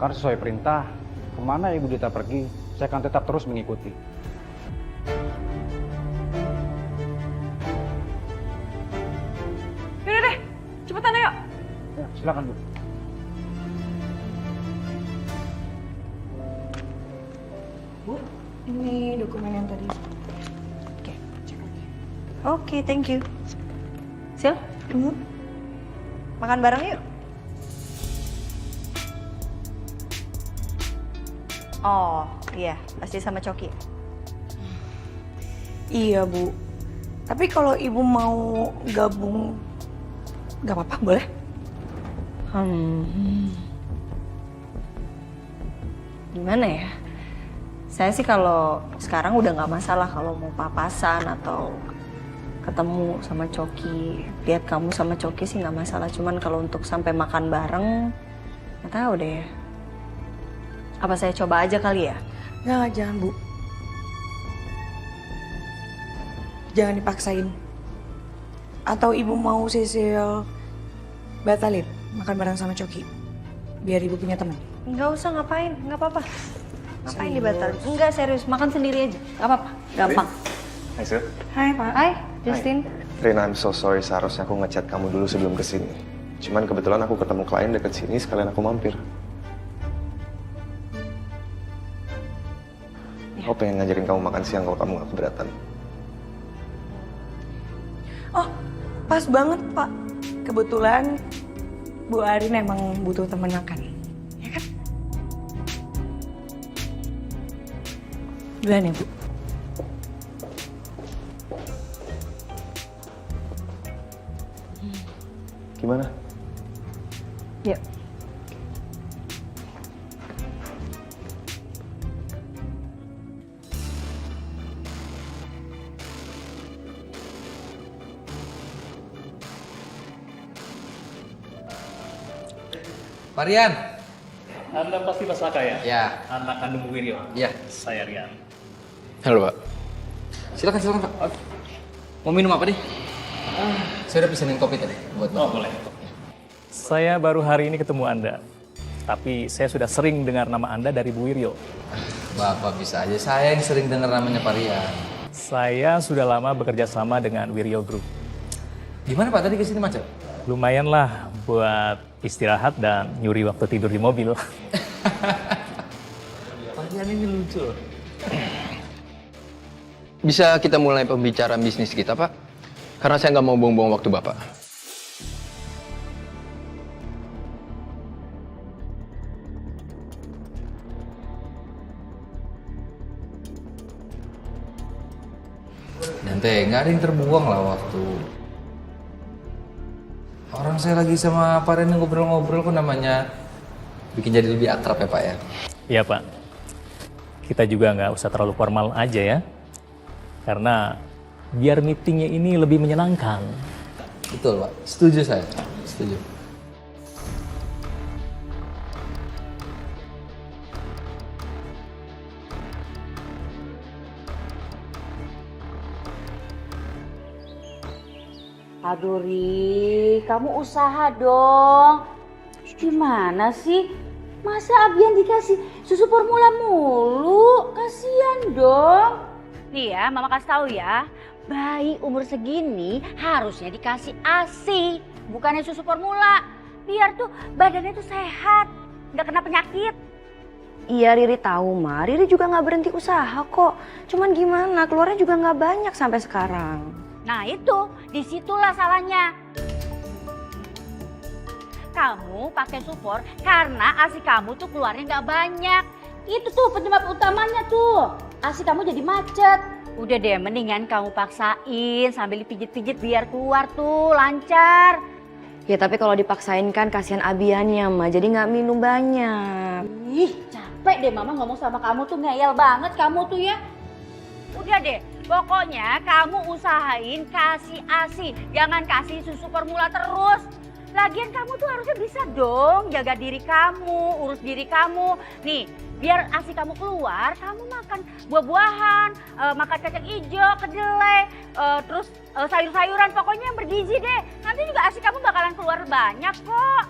Karena sesuai perintah, kemana Ibu Dita pergi, saya akan tetap terus mengikuti. Yaudah deh, cepetan ayo. Ya, silakan Bu. Bu, ini dokumen yang tadi. Oke, cek lagi. Oke, thank you. Sil, makan bareng yuk. Oh, iya, pasti sama Coki. Iya, Bu. Tapi kalau Ibu mau gabung, nggak apa-apa, boleh? Gimana ya? Saya sih kalau sekarang udah nggak masalah kalau mau papasan atau ketemu sama Coki. Lihat kamu sama Coki sih nggak masalah. Cuman kalau untuk sampai makan bareng, nggak tahu deh. Apa saya coba aja kali ya? Nggak, jangan Bu. Jangan dipaksain. Atau Ibu mau Sisil batalin makan bareng sama Coki? Biar Ibu punya teman. Nggak usah, ngapain, nggak apa-apa. Ngapain dibatalin? Enggak, serius, makan sendiri aja. Nggak apa-apa, gampang. Hai Sil. Hai Pak. Hai, Justin. Rina, I'm so sorry. Seharusnya aku ngechat kamu dulu sebelum kesini. Cuman kebetulan aku ketemu klien deket sini, sekalian aku mampir. Aku pengen ngajakin kamu makan siang kalau kamu gak keberatan. Oh, pas banget Pak. Kebetulan Bu Arin emang butuh teman makan. Ya kan? Duluan ya Bu. Gimana? Yuk. Pak Rian. Anda pasti Mas Saka ya? Ya. Anak kandung Bu Wiryo? Iya. Saya Rian. Halo Pak. Silakan Pak. Mau minum apa nih? Saya udah pesenin kopi tadi buat Bapak. Oh boleh. Saya baru hari ini ketemu Anda. Tapi saya sudah sering dengar nama Anda dari Bu Wiryo. Bapak bisa aja, saya yang sering dengar namanya Pak Rian. Saya sudah lama bekerja sama dengan Wiryo Group. Gimana Pak, tadi kesini macet? Lumayan lah buat istirahat dan nyuri waktu tidur di mobil. Pak Rian ini lucu. Bisa kita mulai pembicaraan bisnis kita, Pak? Karena saya nggak mau buang-buang waktu Bapak. Dante, nggak ada yang terbuang lah waktu. Orang saya lagi sama Pak Rian ngobrol-ngobrol kok namanya bikin jadi lebih akrab ya Pak ya? Iya Pak. Kita juga nggak usah terlalu formal aja ya. Karena biar meetingnya ini lebih menyenangkan. Betul Pak, setuju saya. Setuju. Aduh Ri, kamu usaha dong. Gimana sih? Masa Abian dikasih susu formula mulu? Kasian dong. Nih ya, Mama kasih tahu ya. Bayi umur segini harusnya dikasih ASI, bukannya susu formula. Biar tuh badannya tuh sehat, nggak kena penyakit. Iya Riri tahu Ma, Riri juga nggak berhenti usaha kok. Cuman gimana, keluarnya juga nggak banyak sampai sekarang. Nah itu, disitulah salahnya. Kamu pakai support karena ASI kamu tuh keluarnya nggak banyak. Itu tuh penyebab utamanya tuh. ASI kamu jadi macet. Udah deh, mendingan kamu paksain sambil dipijit-pijit biar keluar tuh lancar. Ya tapi kalau dipaksain kan kasihan Abiannya Ma, jadi nggak minum banyak. Ih, capek deh Mama ngomong sama kamu tuh, ngeyel banget kamu tuh ya. Udah deh, pokoknya kamu usahain kasih ASI, jangan kasih susu formula terus. Lagian kamu tuh harusnya bisa dong jaga diri kamu, urus diri kamu. Nih, biar ASI kamu keluar, kamu makan buah-buahan, makan kacang hijau, kedelai, terus sayur-sayuran, pokoknya yang bergizi deh. Nanti juga ASI kamu bakalan keluar banyak kok.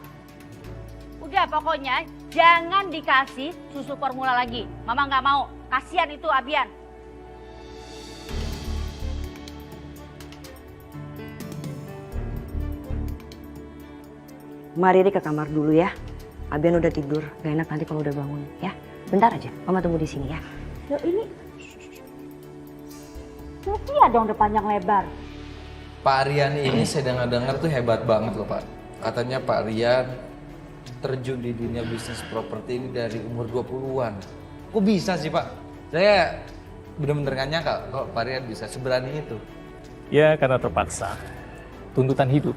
Udah pokoknya jangan dikasih susu formula lagi. Mama nggak mau, kasihan itu Abian. Mari Riri ke kamar dulu ya. Abian udah tidur, gak enak nanti kalau udah bangun ya. Bentar aja, Mama tunggu di sini ya. Loh ini, Sofia dong udah panjang lebar. Pak Rian ini saya dengar-dengar tuh hebat banget loh Pak. Katanya Pak Rian terjun di dunia bisnis properti ini dari umur 20-an. Kok bisa sih Pak? Saya bener-bener gak nyangka kalau Pak Rian bisa seberani itu. Ya karena terpaksa. Tuntutan hidup.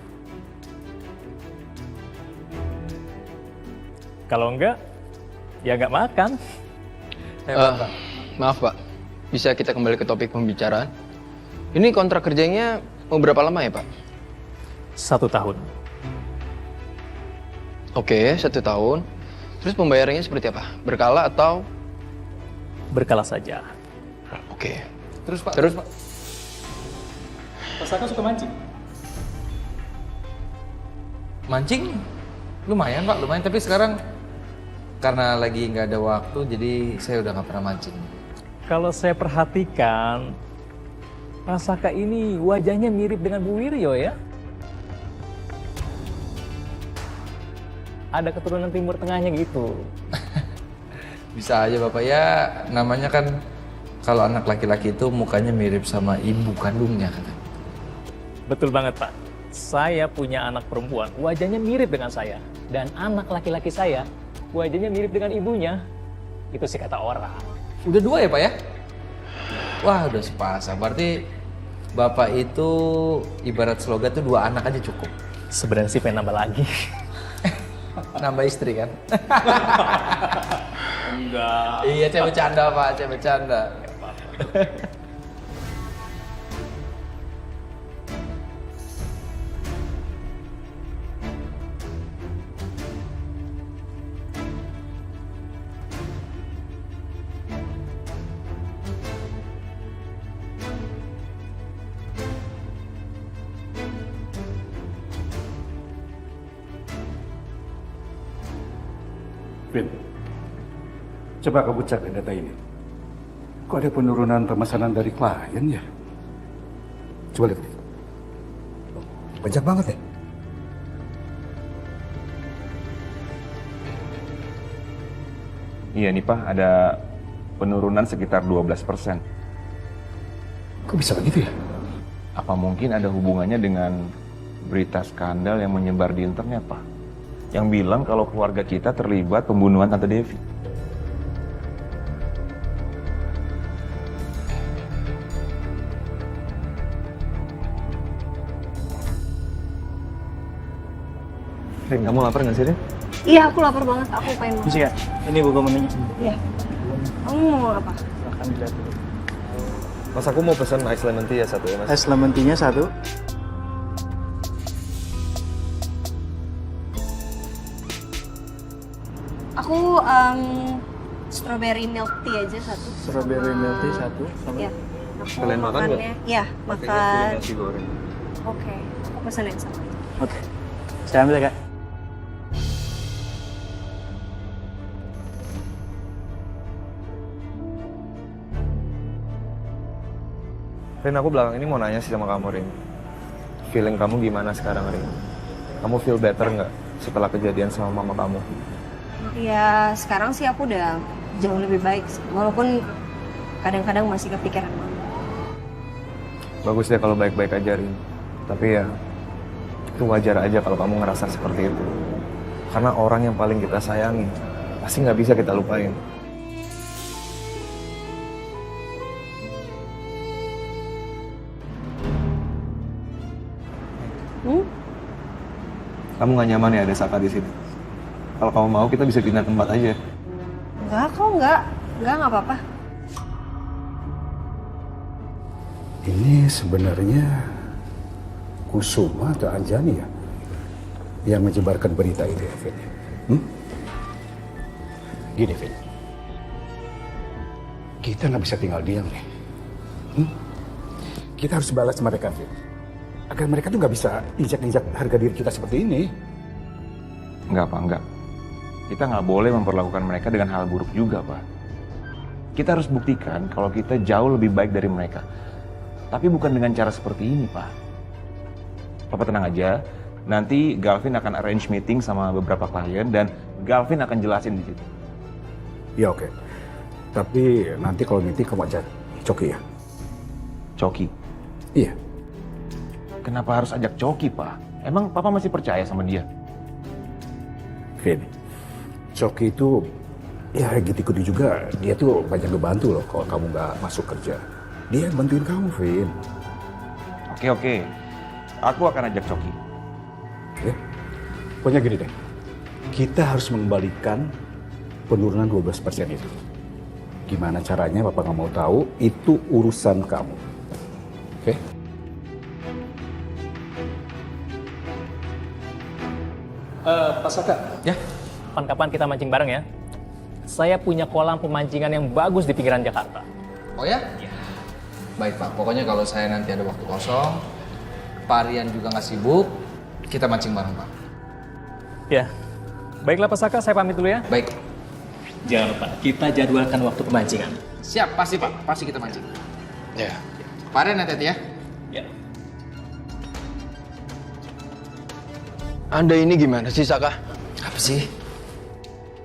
Kalau enggak, ya enggak makan. Maaf Pak, bisa kita kembali ke topik pembicaraan? Ini kontrak kerjanya mau berapa lama ya Pak? 1 tahun. Oke, 1 tahun. Terus pembayarannya seperti apa? Berkala atau? Berkala saja. Oke. Terus Pak? Terus? Mas Saka suka mancing? Mancing? Lumayan Pak, lumayan. Tapi sekarang karena lagi nggak ada waktu, jadi saya udah nggak pernah mancing. Kalau saya perhatikan, Mas Saka ini wajahnya mirip dengan Bu Wiryo ya. Ada keturunan Timur Tengahnya gitu. Bisa aja Bapak ya, namanya kan kalau anak laki-laki itu mukanya mirip sama ibu kandungnya katanya. Betul banget Pak. Saya punya anak perempuan, wajahnya mirip dengan saya. Dan anak laki-laki saya, wajahnya mirip dengan ibunya. Itu sih kata orang. Udah 2 ya Pak ya? Wah udah sepasang, berarti Bapak itu ibarat slogan tuh 2 anak aja cukup. Sebenarnya sih pengen nambah lagi. Nambah istri kan? Enggak. Iya, saya bercanda Pak, saya bercanda. Vin, coba kamu cek data ini. Kok ada penurunan pemesanan dari klien ya? Coba lihat. Banyak banget ya? Iya nih Pak, ada penurunan sekitar 12%. Kok bisa begitu ya? Apa mungkin ada hubungannya dengan berita skandal yang menyebar di internet Pak? Yang bilang kalau keluarga kita terlibat pembunuhan Tante Devi. Rin, kamu lapar nggak sih, Rin? Iya, aku lapar banget. Aku pengen makan. Bisa ya? Ini buku menunya. Iya. Kamu mau apa? Silahkan dilihat dulu. Mas, aku mau pesan ice lemon tea ya satu ya, Mas. Es lemon tea-nya satu. Aku strawberry milk tea aja satu. Strawberry milk tea satu. Sama. Iya. Aku Kalian makan nggak? makannya. Iya, Pakainya makan. pilih nasi goreng. Oke, aku pesenin sama. Oke. Saya ambil ya, Kak. Rin, aku belakang ini mau nanya sih sama kamu, Rin. Feeling kamu gimana sekarang, Rin? Kamu feel better nggak setelah kejadian sama mama kamu? Ya, sekarang sih aku udah jauh lebih baik sih. Walaupun kadang-kadang masih kepikiran mama. Bagus deh kalau baik-baik aja, Rin. Tapi ya, itu wajar aja kalau kamu ngerasa seperti itu. Karena orang yang paling kita sayangi, pasti nggak bisa kita lupain. Kamu nggak nyaman ya ada Saka di sini? Kalau kamu mau, kita bisa pindah tempat aja. Enggak kok, enggak. Enggak apa-apa. Ini sebenarnya Kusuma atau Anjani ya? Yang menyebarkan berita itu ya, Vin? Gini, Vin. Kita nggak bisa tinggal diam nih. Kita harus balas mereka, Vin. Agar mereka tuh nggak bisa injak-injak harga diri kita seperti ini. Enggak Pak, enggak. Kita nggak boleh memperlakukan mereka dengan hal buruk juga Pak. Kita harus buktikan kalau kita jauh lebih baik dari mereka. Tapi bukan dengan cara seperti ini Pak. Papa tenang aja. Nanti Galvin akan arrange meeting sama beberapa klien dan Galvin akan jelasin di situ. Ya oke. Tapi nanti kalau meeting kamu ajak Coki ya? Coki? Iya. Kenapa harus ajak Coki, Pak? Emang Papa masih percaya sama dia? Vin, Coki itu ya gitu-gitu juga. Dia tuh banyak ngebantu loh kalau kamu nggak masuk kerja. Dia yang bantuin kamu, Vin. Oke. Aku akan ajak Coki. Ya. Pokoknya gini deh. Kita harus mengembalikan penurunan 12% itu. Gimana caranya Bapak nggak mau tahu, itu urusan kamu. Oke? Pak Saka. Ya? Kapan-kapan kita mancing bareng ya. Saya punya kolam pemancingan yang bagus di pinggiran Jakarta. Oh ya? Baik Pak, pokoknya kalau saya nanti ada waktu kosong, Pak Rian juga nggak sibuk, kita mancing bareng Pak. Ya. Baiklah Pak Saka, saya pamit dulu ya. Baik. Jangan lupa, kita jadwalkan waktu pemancingan. Siap, pasti Pak, pasti kita mancing. Ya. Pak Rian hati-hati ya. Ya. Anda ini gimana sih, Saka? Apa sih?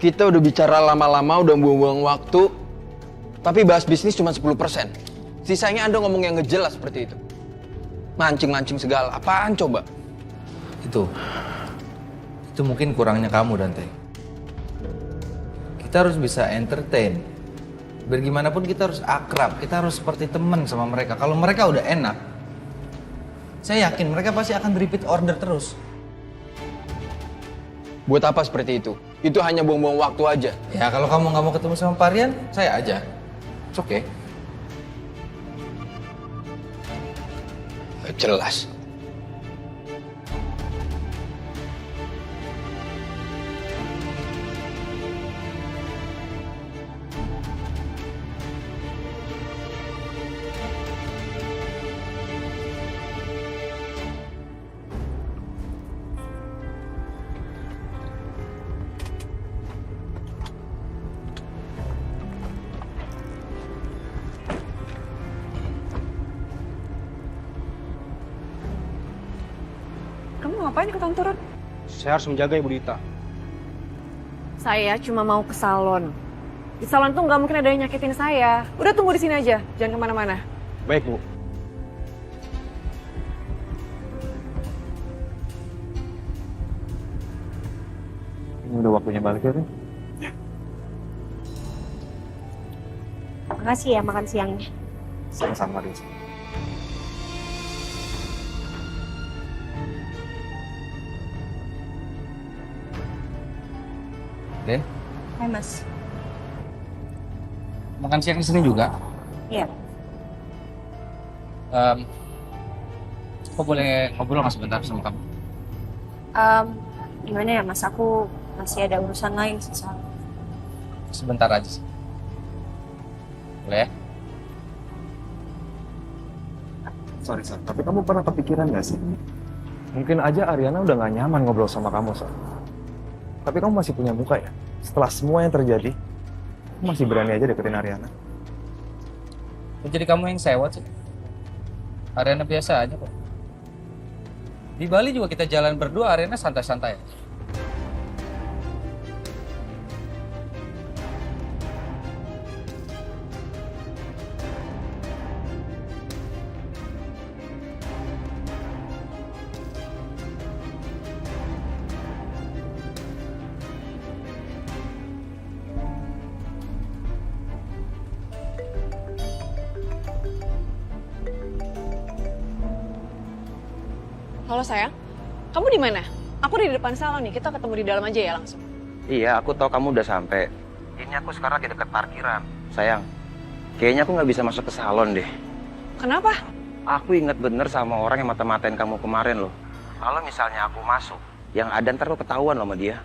Kita udah bicara lama-lama, udah buang-buang waktu, tapi bahas bisnis cuma 10%. Sisanya Anda ngomong yang ngejelas seperti itu. Mancing-mancing segala, apaan coba? Itu mungkin kurangnya kamu, Dante. Kita harus bisa entertain. Bagaimanapun kita harus akrab, kita harus seperti teman sama mereka. Kalau mereka udah enak, saya yakin mereka pasti akan repeat order terus. Buat apa seperti itu? Itu hanya buang-buang waktu aja. Ya kalau kamu nggak mau ketemu sama Pak Rian, saya aja. It's okay. Gak jelas. Kamu ngapain ke kantoran? Saya harus menjaga Ibu Dita. Saya cuma mau ke salon. Di salon tuh nggak mungkin ada yang nyakitin saya. Udah tunggu di sini aja, jangan kemana-mana. Baik, Bu. Ini udah waktunya balik ya, Rin? Makasih ya makan siangnya. Sama-sama, Riz. Den, Hai Mas. makan siang di sini juga. Iya. Aku boleh ngobrol nggak sebentar sama kamu? Gimana ya Mas, aku masih ada urusan lain sesaat. Sebentar aja sih. Boleh ya? Sorry, Sar. Tapi kamu pernah kepikiran nggak sih? Mungkin aja Ariana udah nggak nyaman ngobrol sama kamu, Sar. Tapi kamu masih punya muka ya? Setelah semua yang terjadi, kamu masih berani aja deketin Ariana? Jadi kamu yang sewot sih? Ariana biasa aja kok. Di Bali juga kita jalan berdua, Ariana santai-santai aja. Halo sayang, kamu di mana? Aku di depan salon nih, kita ketemu di dalam aja ya langsung. Iya, aku tahu kamu udah sampai. Ini aku sekarang di dekat parkiran. Sayang, kayaknya aku nggak bisa masuk ke salon deh. Kenapa? Aku inget bener sama orang yang mata-matain kamu kemarin loh. Kalau misalnya aku masuk, yang ada ntar aku ketahuan loh sama dia.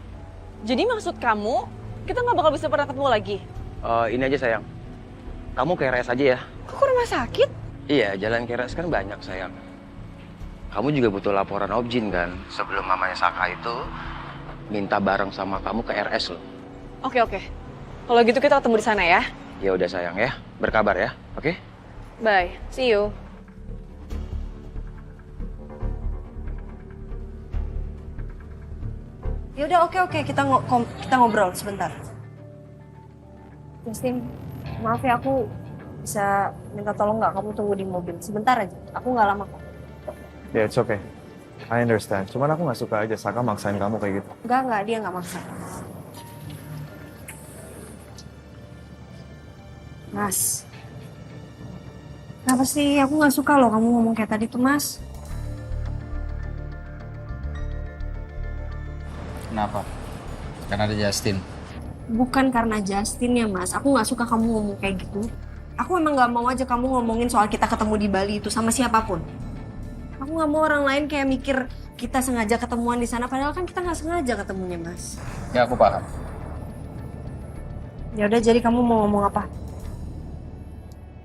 Jadi maksud kamu, kita nggak bakal bisa pernah ketemu lagi? Ini aja sayang, kamu ke RS aja ya. Kok ke rumah sakit? Iya, jalan ke RS kan banyak sayang. Kamu juga butuh laporan objin kan? Sebelum mamanya Saka itu minta bareng sama kamu ke RS loh. Oke. Kalau gitu kita ketemu di sana ya. Ya udah sayang ya, berkabar ya, oke? Bye, see you. Ya udah oke, kita ngobrol sebentar. Justin, maaf ya aku bisa minta tolong nggak kamu tunggu di mobil sebentar aja. Aku nggak lama kok. Ya, it's okay. I understand. Cuman aku nggak suka aja Saka maksain kamu kayak gitu. Enggak, dia nggak maksa. Mas, kenapa sih aku nggak suka loh kamu ngomong kayak tadi tuh Mas? Kenapa? Karena ada Justin. Bukan karena Justin ya Mas, aku nggak suka kamu ngomong kayak gitu. Aku emang nggak mau aja kamu ngomongin soal kita ketemu di Bali itu sama siapapun. Aku nggak mau orang lain kayak mikir kita sengaja ketemuan di sana, padahal kan kita nggak sengaja ketemunya Mas. Ya aku paham. Ya udah, jadi kamu mau ngomong apa?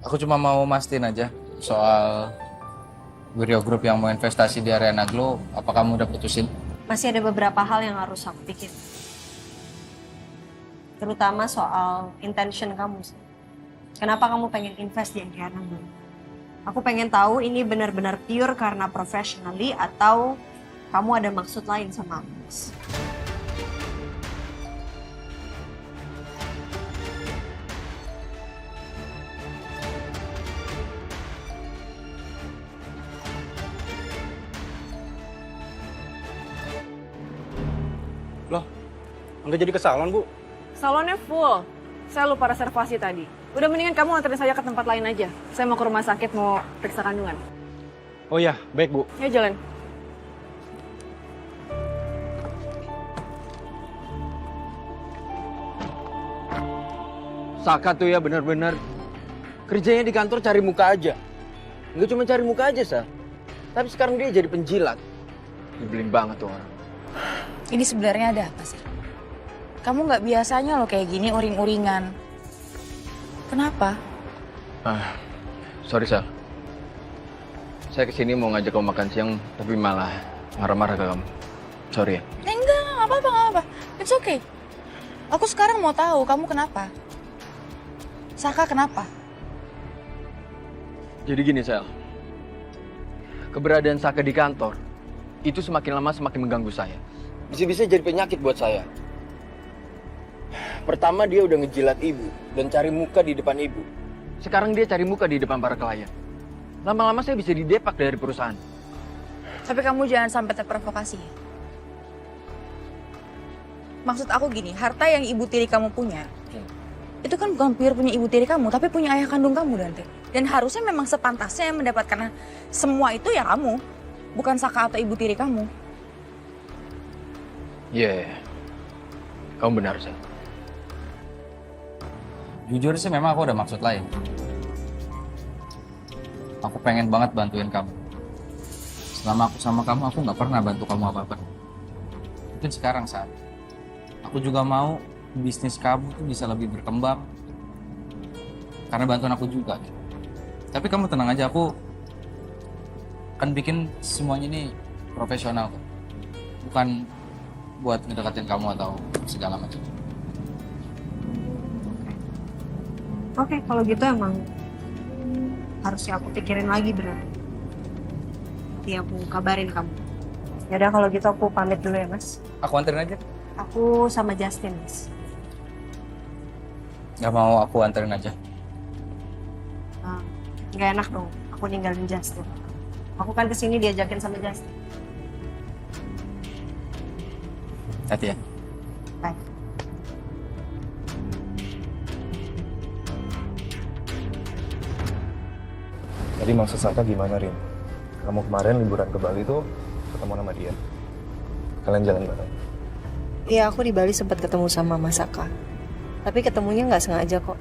Aku cuma mau mastiin aja soal Wiryo Group yang mau investasi di Ariana Glow. Apa kamu udah putusin? Masih ada beberapa hal yang harus aku pikir. Terutama soal intention kamu sih. Kenapa kamu pengen invest di Ariana Glow? Aku pengen tahu ini benar-benar pure karena professionally atau kamu ada maksud lain sama aku, Mas. Loh, nggak jadi ke salon, Bu? Salonnya full. Saya lupa reservasi tadi. Udah mendingan kamu anterin saya ke tempat lain aja. Saya mau ke rumah sakit mau periksa kandungan. Oh iya, baik Bu. Ya jalan. Saka tuh ya bener-bener kerjanya di kantor cari muka aja. Nggak cuma cari muka aja, Sa. Tapi sekarang dia jadi penjilat. Nyebelin banget tuh orang. Ini sebenarnya ada apa sih? Kamu nggak biasanya loh kayak gini uring-uringan. Kenapa? Sorry, Sal. Saya kesini mau ngajak kamu makan siang, tapi malah marah-marah ke kamu. Sorry ya. Enggak, nggak apa-apa, nggak apa-apa. It's okay. Aku sekarang mau tahu kamu kenapa. Saka kenapa? Jadi gini, Sal. Keberadaan Saka di kantor itu semakin lama semakin mengganggu saya. Bisa-bisa jadi penyakit buat saya. Pertama dia udah ngejilat ibu dan cari muka di depan ibu. Sekarang dia cari muka di depan para klien. Lama-lama saya bisa didepak dari perusahaan. Tapi kamu jangan sampai terprovokasi. Maksud aku gini, harta yang ibu tiri kamu punya, itu kan bukan pure punya ibu tiri kamu, tapi punya ayah kandung kamu, Dante. Dan harusnya memang sepantasnya mendapatkan semua itu ya kamu, bukan Saka atau ibu tiri kamu. Iya, kamu benar, Sal. Jujur sih memang aku ada maksud lain. Aku pengen banget bantuin kamu. Selama aku sama kamu, aku nggak pernah bantu kamu apa-apa. Mungkin sekarang saat aku juga mau bisnis kamu tuh bisa lebih berkembang. Karena bantuan aku juga. Tapi kamu tenang aja, aku akan bikin semuanya ini profesional kok. Bukan buat ngedekatin kamu atau segala macam. Oke, kalau gitu emang harusnya aku pikirin lagi berarti. Nanti aku kabarin kamu. Yaudah kalau gitu aku pamit dulu ya, Mas. Aku anterin aja. Aku sama Justin, Mas. Gak mau aku anterin aja. Nggak enak dong, aku ninggalin Justin. Aku kan kesini diajakin sama Justin. Hati ya. Bye. Tadi maksud Saka gimana, Rin? Kamu kemarin liburan ke Bali tuh ketemu sama dia. Kalian jalan bareng. Iya, aku di Bali sempat ketemu sama Mas Saka. Tapi ketemunya nggak sengaja kok.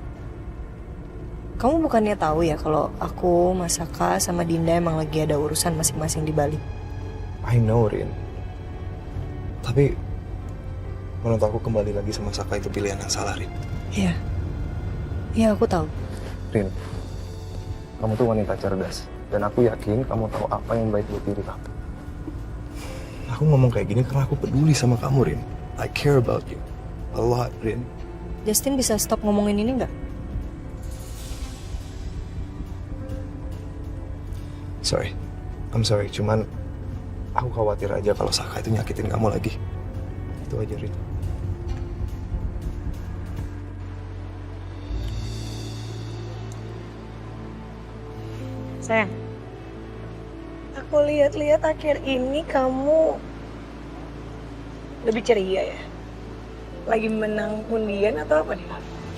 Kamu bukannya tahu ya kalau aku, Mas Saka, sama Dinda emang lagi ada urusan masing-masing di Bali? I know, Rin. Tapi menurut aku kembali lagi sama Saka itu pilihan yang salah, Rin. Iya. Iya, aku tahu. Rin, kamu tuh wanita cerdas. Dan aku yakin kamu tahu apa yang baik buat diri kamu. Aku ngomong kayak gini karena aku peduli sama kamu, Rin. I care about you. A lot, Rin. Justin bisa stop ngomongin ini nggak? Sorry. I'm sorry. Cuman aku khawatir aja kalau Saka itu nyakitin kamu lagi. Itu aja, Rin. Sayang, aku lihat-lihat akhir ini kamu lebih ceria ya? Lagi menang undian atau apa nih?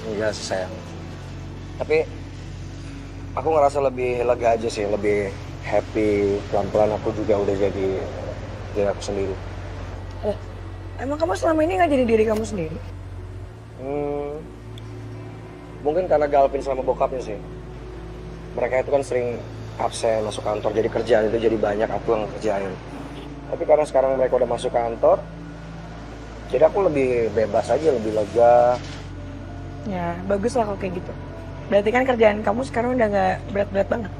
Enggak sih, sayang. Tapi aku ngerasa lebih lega aja sih, lebih happy. Pelan-pelan aku juga udah jadi diri aku sendiri. Emang kamu selama ini nggak jadi diri kamu sendiri? Mungkin karena Galvin sama bokapnya sih. Mereka itu kan sering absen masuk kantor, jadi kerjaan itu jadi banyak aku yang kerjain. Tapi karena sekarang mereka udah masuk kantor, jadi aku lebih bebas aja, lebih lega. Ya, bagus lah kalau kayak gitu. Berarti kan kerjaan kamu sekarang udah nggak berat-berat banget.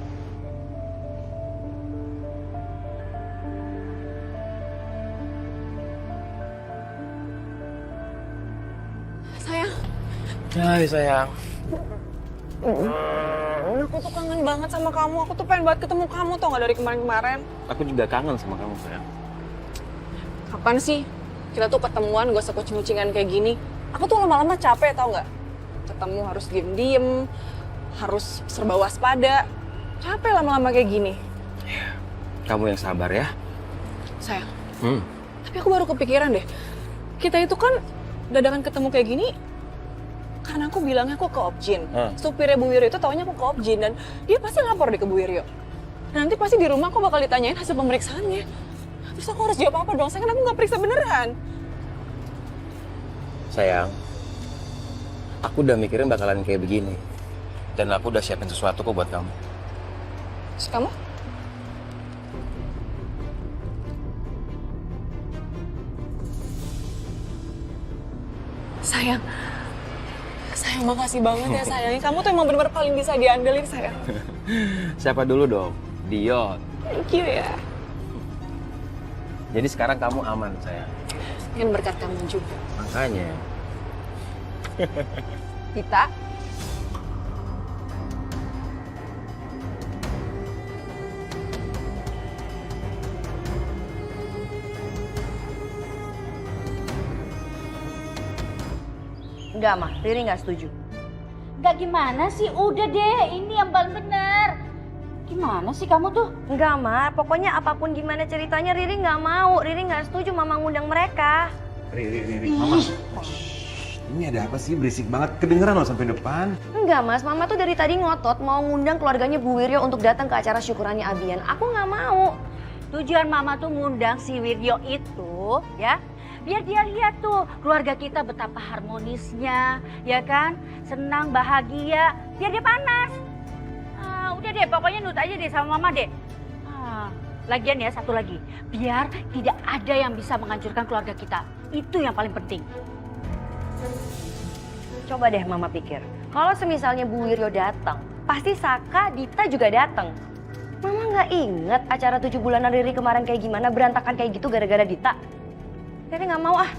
Sayang. Hai, sayang. Aku tuh kangen banget sama kamu. Aku tuh pengen banget ketemu kamu tau gak dari kemarin-kemarin. Aku juga kangen sama kamu, sayang. Kapan sih kita tuh ketemuan gak usah kucing-kucingan kayak gini? Aku tuh lama-lama capek tau gak? Ketemu harus diem-diem, harus serba waspada. Capek lama-lama kayak gini. Kamu yang sabar ya. Sayang, tapi aku baru kepikiran deh. Kita itu kan dadakan ketemu kayak gini karena aku bilangnya aku ke Objin. Supirnya Bu Wiryo itu taunya aku ke Objin dan dia pasti lapor deh ke Bu Wiryo. Nanti pasti di rumah aku bakal ditanyain hasil pemeriksaannya. Terus aku harus jawab apa dong? Saya kan aku nggak periksa beneran. Sayang, Aku udah mikirin bakalan kayak begini. Dan aku udah siapin sesuatu kok buat kamu. Terus kamu? Sayang, makasih banget ya sayang. Kamu tuh emang benar-benar paling bisa diandelin sayang. Siapa dulu dong? Dion. Thank you ya. Jadi sekarang kamu aman, sayang. Yang berkat kamu juga. Makanya. Kita. Enggak, Ma. Riri nggak setuju. Nggak gimana sih? Udah deh, ini yang paling benar. Gimana sih kamu tuh? Enggak, Ma. Pokoknya apapun gimana ceritanya Riri nggak mau. Riri nggak setuju Mama ngundang mereka. Riri, Mama. Ini ada apa sih? Berisik banget. Kedengeran loh sampai depan. Enggak, Mas. Mama tuh dari tadi ngotot mau ngundang keluarganya Bu Wiryo untuk datang ke acara syukurannya Abian. Aku nggak mau. Tujuan Mama tuh ngundang si Wiryo itu, ya, biar dia lihat tuh keluarga kita betapa harmonisnya, ya kan? Senang, bahagia, biar dia panas. Udah deh, pokoknya nurut aja deh sama Mama deh. Lagian ya, satu lagi, biar tidak ada yang bisa menghancurkan keluarga kita. Itu yang paling penting. Coba deh Mama pikir, kalau semisalnya Bu Wiryo datang, pasti Saka, Dita juga datang. Mama nggak inget acara 7 bulanan Riri kemarin kayak gimana, berantakan kayak gitu gara-gara Dita. Riri nggak mau ah,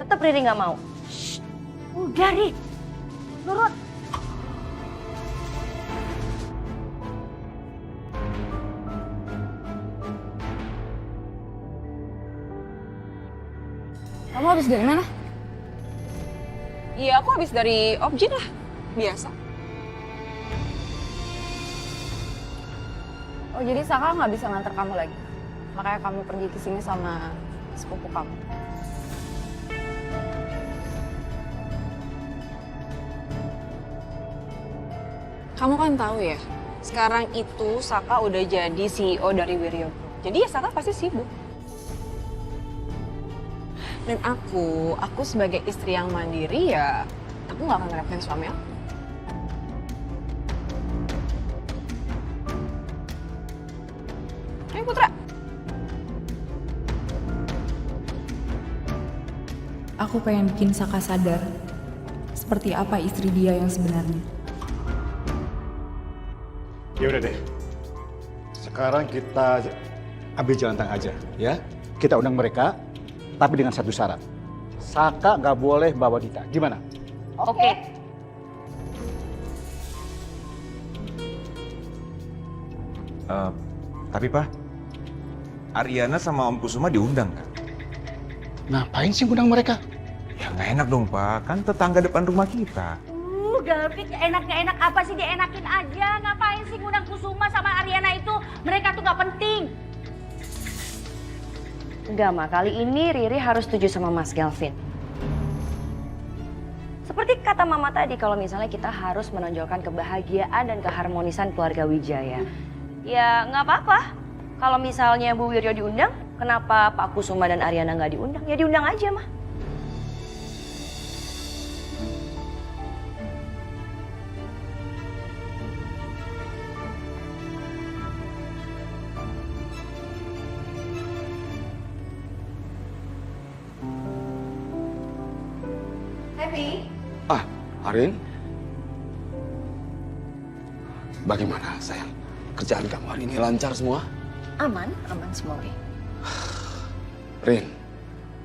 tetap Riri nggak mau. Shh, udah Ri, nurut. Kamu habis dari mana? Iya, aku habis dari Objin lah. Biasa. Oh, jadi Saka nggak bisa nganter kamu lagi? Makanya kamu pergi ke sini sama sepupu kamu. Kamu kan tahu ya, sekarang itu Saka udah jadi CEO dari Wiryo Group. Jadi ya Saka pasti sibuk. Dan aku sebagai istri yang mandiri ya, aku nggak akan ngerepotin suami aku. Ayo Putra. Aku pengen bikin Saka sadar seperti apa istri dia yang sebenarnya. Ya udah deh. Sekarang kita ambil jalan tengah aja, ya. Kita undang mereka, tapi dengan satu syarat. Saka nggak boleh bawa Dita. Gimana? Oke. Tapi Pak, Ariana sama Om Kusuma diundang kan? Ngapain sih undang mereka? Ya nggak enak dong Pak, kan tetangga depan rumah kita. Gavin, enak gak enak apa sih, dienakin aja. Ngapain sih ngundang Kusuma sama Ariana itu? Mereka tuh gak penting. Enggak, Ma. Kali ini Riri harus setuju sama Mas Galvin. Seperti kata Mama tadi, kalau misalnya kita harus menonjolkan kebahagiaan dan keharmonisan keluarga Wijaya. Ya nggak apa-apa. Kalau misalnya Bu Wiryo diundang, kenapa Pak Kusuma dan Ariana nggak diundang? Ya diundang aja, Ma. Arin, bagaimana sayang? Kerjaan kamu hari ini lancar semua? Aman semua. Rin,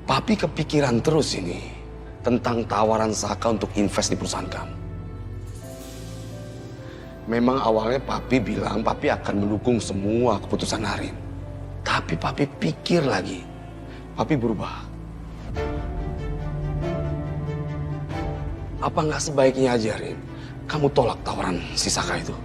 Papi kepikiran terus ini tentang tawaran Saka untuk invest di perusahaan kamu. Memang awalnya Papi bilang Papi akan mendukung semua keputusan Arin. Tapi Papi pikir lagi, Papi berubah. Apa nggak sebaiknya aja, Rin, kamu tolak tawaran si Saka itu?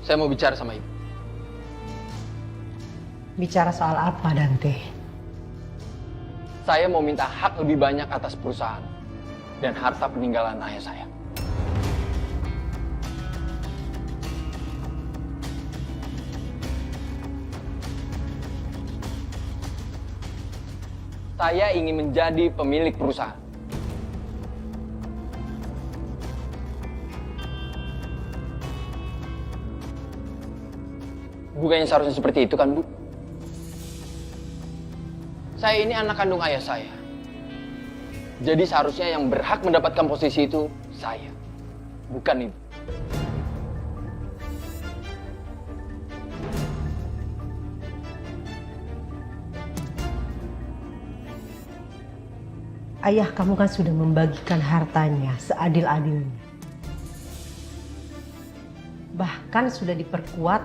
Saya mau bicara sama Ibu. Bicara soal apa, Dante? Saya mau minta hak lebih banyak atas perusahaan dan harta peninggalan ayah saya. Saya ingin menjadi pemilik perusahaan. Bukannya seharusnya seperti itu kan, Bu? Saya ini anak kandung ayah saya. Jadi seharusnya yang berhak mendapatkan posisi itu saya, bukan Ibu. Ayah kamu kan sudah membagikan hartanya seadil-adilnya. Bahkan sudah diperkuat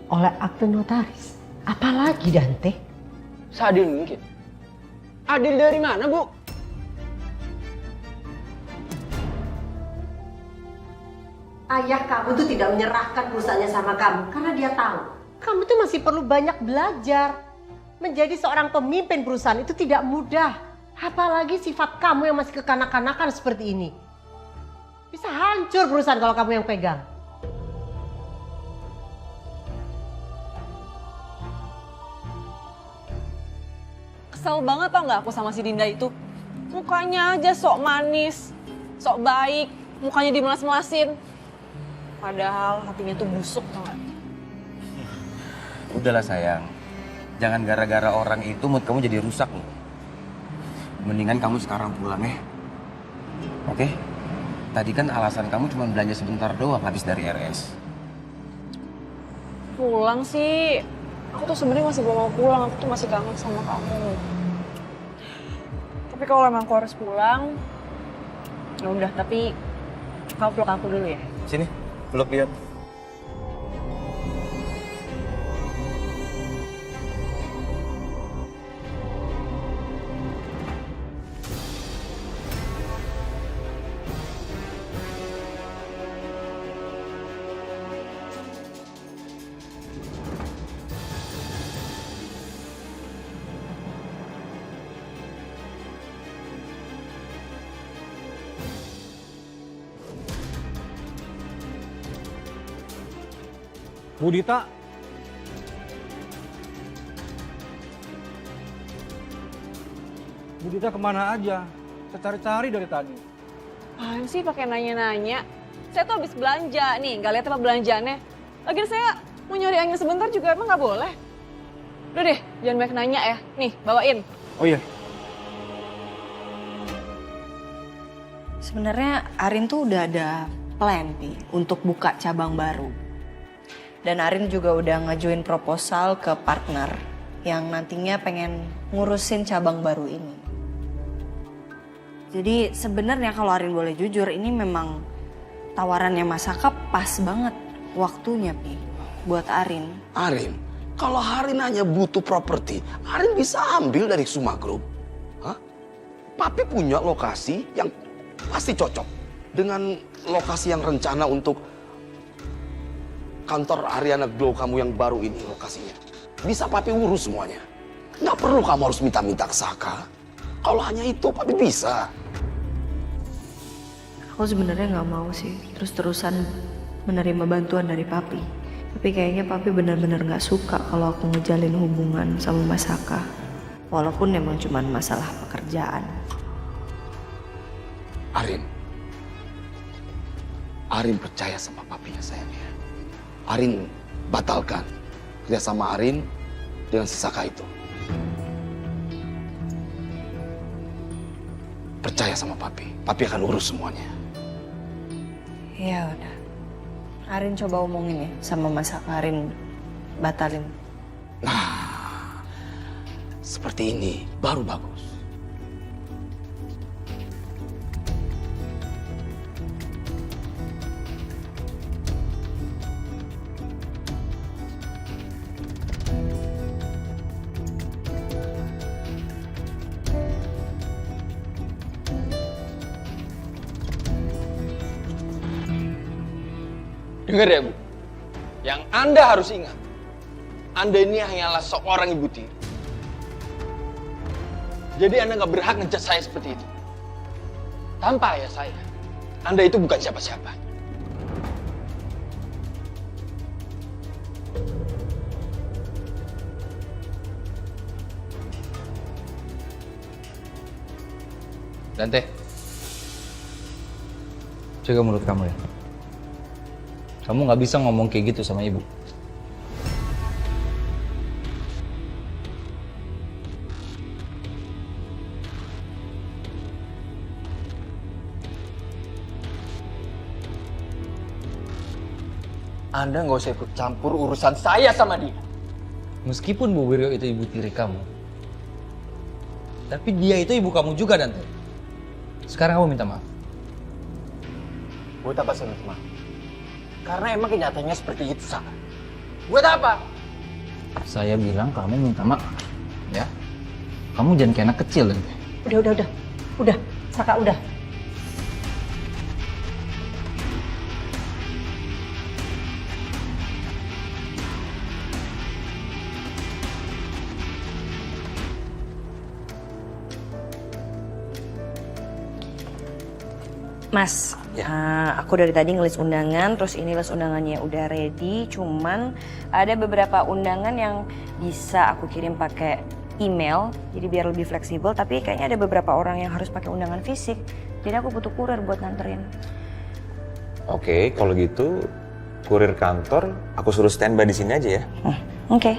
oleh akte notaris. Apalagi Dante? Seadil mungkin. Adil dari mana, Bu? Ayah kamu tuh tidak menyerahkan perusahaannya sama kamu karena dia tahu kamu tuh masih perlu banyak belajar. Menjadi seorang pemimpin perusahaan itu tidak mudah. Apalagi sifat kamu yang masih kekanak-kanakan seperti ini. Bisa hancur perusahaan kalau kamu yang pegang. Kesel banget tau gak aku sama si Dinda itu. Mukanya aja sok manis, sok baik, mukanya dimelas-melasin. Padahal hatinya tuh busuk tau gak? Udahlah sayang, jangan gara-gara orang itu mood kamu jadi rusak loh. Mendingan kamu sekarang pulang ya. Oke? Tadi kan alasan kamu cuma belanja sebentar doang habis dari RS. Pulang sih, aku tuh sebenarnya masih belum mau pulang, aku tuh masih kangen sama kamu. Tapi kalau emang aku harus pulang, ya udah. Tapi kamu peluk aku dulu ya. Sini, peluk dia. Bu Dita. Bu Dita kemana aja? Saya cari-cari dari tadi. Apaan sih pakai nanya-nanya? Saya tuh habis belanja nih, nggak lihat apa belanjaannya. Lagian saya mau nyari angin sebentar juga emang nggak boleh. Udah deh, jangan banyak nanya ya. Nih, bawain. Oh iya. Sebenarnya Arin tuh udah ada plan nih untuk buka cabang baru. Dan Arin juga udah ngajuin proposal ke partner yang nantinya pengen ngurusin cabang baru ini. Jadi sebenarnya kalau Arin boleh jujur, ini memang tawarannya Mas Saka pas banget waktunya, Pi, buat Arin. Arin, kalau Arin hanya butuh properti, Arin bisa ambil dari Suma Group. Hah? Papi punya lokasi yang pasti cocok dengan lokasi yang rencana untuk kantor Ariana Glow kamu yang baru ini lokasinya. Bisa Papi urus semuanya. Nggak perlu kamu harus minta-minta ke Saka. Kalau hanya itu Papi bisa. Aku sebenarnya nggak mau sih terus-terusan menerima bantuan dari Papi. Tapi kayaknya Papi benar-benar nggak suka kalau aku ngejalin hubungan sama Mas Saka. Walaupun emang cuma masalah pekerjaan. Arin percaya sama papinya sayangnya. Arin batalkan kerjasama Arin dengan si Saka itu. Percaya sama papi, papi akan urus semuanya. Ya udah. Arin coba omongin ya sama Mas Saka, Arin batalin. Nah, seperti ini baru bagus. Dengar ya, Bu. Yang Anda harus ingat, Anda ini hanyalah seorang ibu tiri. Jadi Anda nggak berhak ngejudge saya seperti itu. Tanpa ayah saya, Anda itu bukan siapa-siapa. Dante, jaga mulut kamu ya. Kamu nggak bisa ngomong kayak gitu sama ibu. Anda nggak usah ikut campur urusan saya sama dia. Meskipun Bu Wiryo itu ibu tiri kamu, tapi dia itu ibu kamu juga, Dante. Sekarang kamu minta maaf. Buat apa saya minta maaf? Karena emang kenyataannya seperti itu, Saka. Buat apa? Saya bilang kamu minta maaf, ya. Kamu jangan kayak anak kecil, Dante. Udah, Saka udah. Mas, aku dari tadi ngelis undangan, terus ini list undangannya udah ready, cuman ada beberapa undangan yang bisa aku kirim pakai email, jadi biar lebih fleksibel, tapi kayaknya ada beberapa orang yang harus pakai undangan fisik, jadi aku butuh kurir buat nganterin. Oke, kalau gitu kurir kantor aku suruh standby di sini aja ya. Oke.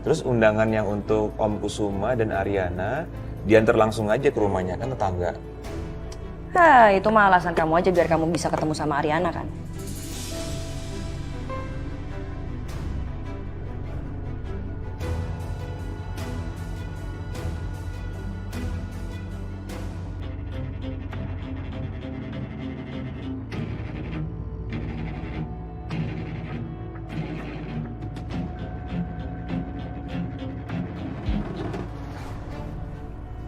Terus undangan yang untuk Om Kusuma dan Ariana diantar langsung aja ke rumahnya, kan tetangga. Itu mah alasan kamu aja biar kamu bisa ketemu sama Ariana kan.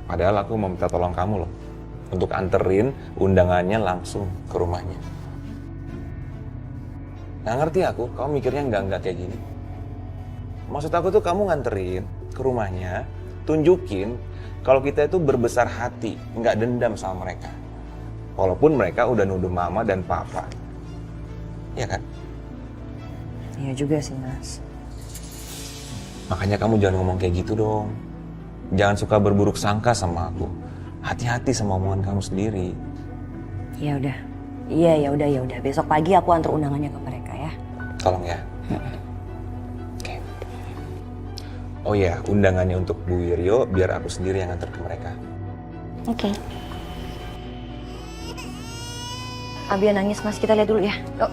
Padahal aku mau minta tolong kamu loh, untuk anterin undangannya langsung ke rumahnya. Nggak ngerti aku, kamu mikirnya enggak kayak gini. Maksud aku tuh kamu nganterin ke rumahnya, tunjukin kalau kita itu berbesar hati, nggak dendam sama mereka. Walaupun mereka udah nuduh mama dan papa. Iya kan? Iya juga sih, Mas. Makanya kamu jangan ngomong kayak gitu dong. Jangan suka berburuk sangka sama aku. Hati-hati sama omongan kamu sendiri. Ya udah. Iya, ya udah. Besok pagi aku antar undangannya ke mereka ya. Tolong ya. Oke. Oh ya, undangannya untuk Bu Wiryo biar aku sendiri yang antar ke mereka. Oke. Abia nangis, Mas. Kita lihat dulu ya. Yuk.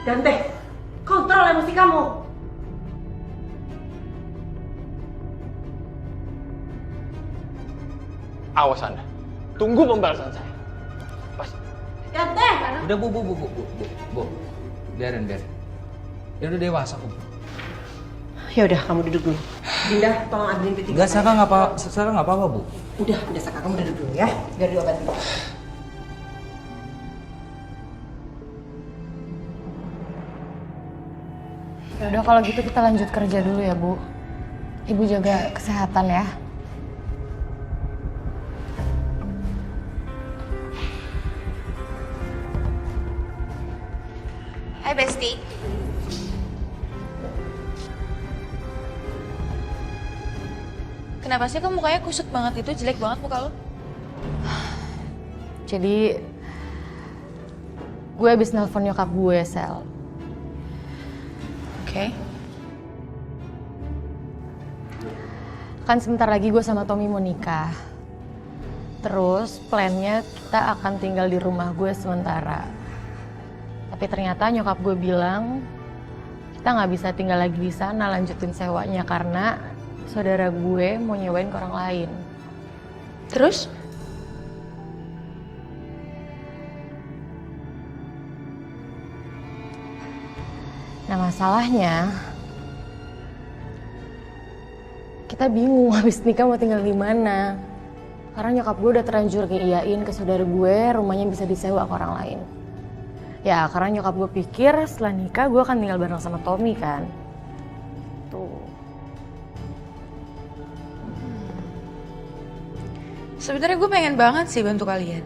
Dante, kontrol emosi kamu. Awas Anda. Tunggu pembalasan saya. Pas. Dante! Udah, Bu. Biarin. Dia udah dewasa kok. Ya udah, kamu duduk dulu. Dinda, tolong ambilin peti. Enggak, Saka nggak apa-apa, Bu. Udah Saka, kamu duduk dulu ya. Biar diobatin. Ya udah kalau gitu kita lanjut kerja dulu ya, Bu. Ibu jaga kesehatan ya. Hai Besti. Kenapa sih kamu mukanya kusut banget itu, jelek banget muka lo? Jadi gue habis nelpon nyokap gue, Sel. Oke. Kan sebentar lagi gue sama Tommy mau nikah. Terus plannya kita akan tinggal di rumah gue sementara. Tapi ternyata nyokap gue bilang kita nggak bisa tinggal lagi di sana lanjutin sewanya karena saudara gue mau nyewain ke orang lain. Terus? Nah masalahnya kita bingung habis nikah mau tinggal di mana. Karena nyokap gue udah terlanjur ngeiyain ke saudara gue rumahnya bisa disewa ke orang lain. Ya karena nyokap gue pikir setelah nikah gue akan tinggal bareng sama Tommy kan. Tuh. Sebenarnya gue pengen banget sih bantu kalian.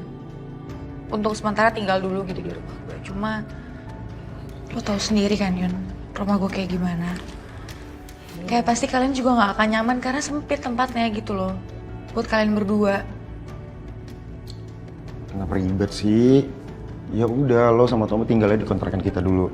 Untuk sementara tinggal dulu gitu di rumah gue. Cuma lo tahu sendiri kan Yun, rumah gue kayak gimana. Kayak pasti kalian juga gak akan nyaman karena sempit tempatnya gitu loh. buat kalian berdua. Kenapa ribet sih? Ya udah, lo sama Tommy tinggalnya di kontrakan kita dulu.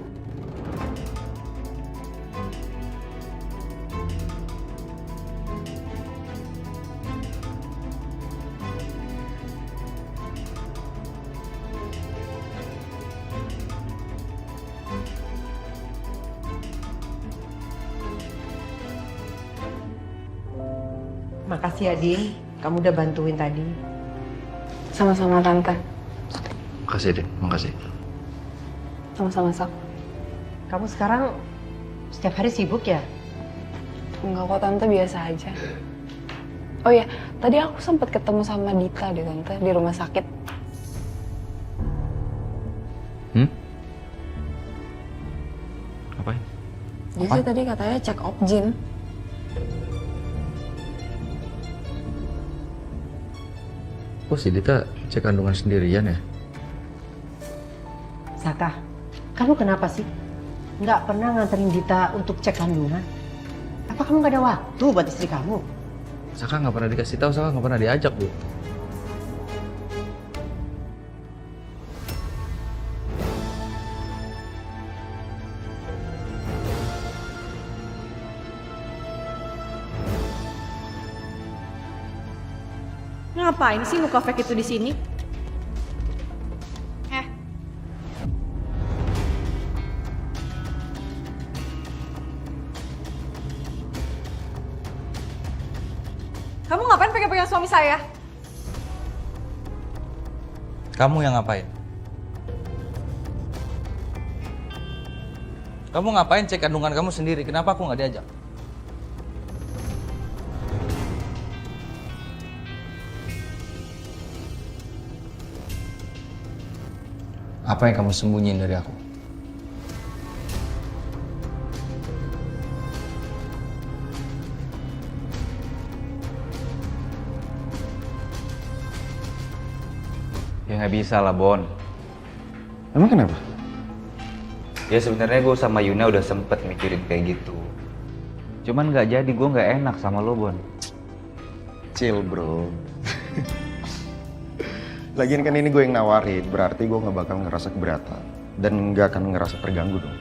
Makasih ya, Din. Kamu udah bantuin tadi. Sama-sama Tante. Makasih deh, makasih. Sama-sama Sak. Kamu sekarang setiap hari sibuk ya? Enggak kok Tante, biasa aja. Oh ya, tadi aku sempat ketemu sama Dita deh Tante di rumah sakit. Ngapain? Dia sih tadi katanya check Opjin. Oh si Dita cek kandungan sendirian ya? Saka, kamu kenapa sih? Nggak pernah nganterin Dita untuk cek kandungan? Apa kamu nggak ada waktu buat istri kamu? Saka nggak pernah dikasih tahu, Saka nggak pernah diajak, Bu. Ngapain sih muka fake itu di sini? Kamu ngapain pegang-pegang suami saya? Kamu yang ngapain? Kamu ngapain cek kandungan kamu sendiri? Kenapa aku nggak diajak? Apa yang kamu sembunyiin dari aku? Ya nggak bisa lah, Bon. Emang kenapa? Ya sebenarnya gue sama Yuna udah sempet mikirin kayak gitu. Cuman nggak jadi, gue nggak enak sama lo, Bon. Chill, bro. Lagian kan ini gue yang nawarin, berarti gue nggak bakal ngerasa keberatan. Dan nggak akan ngerasa terganggu dong.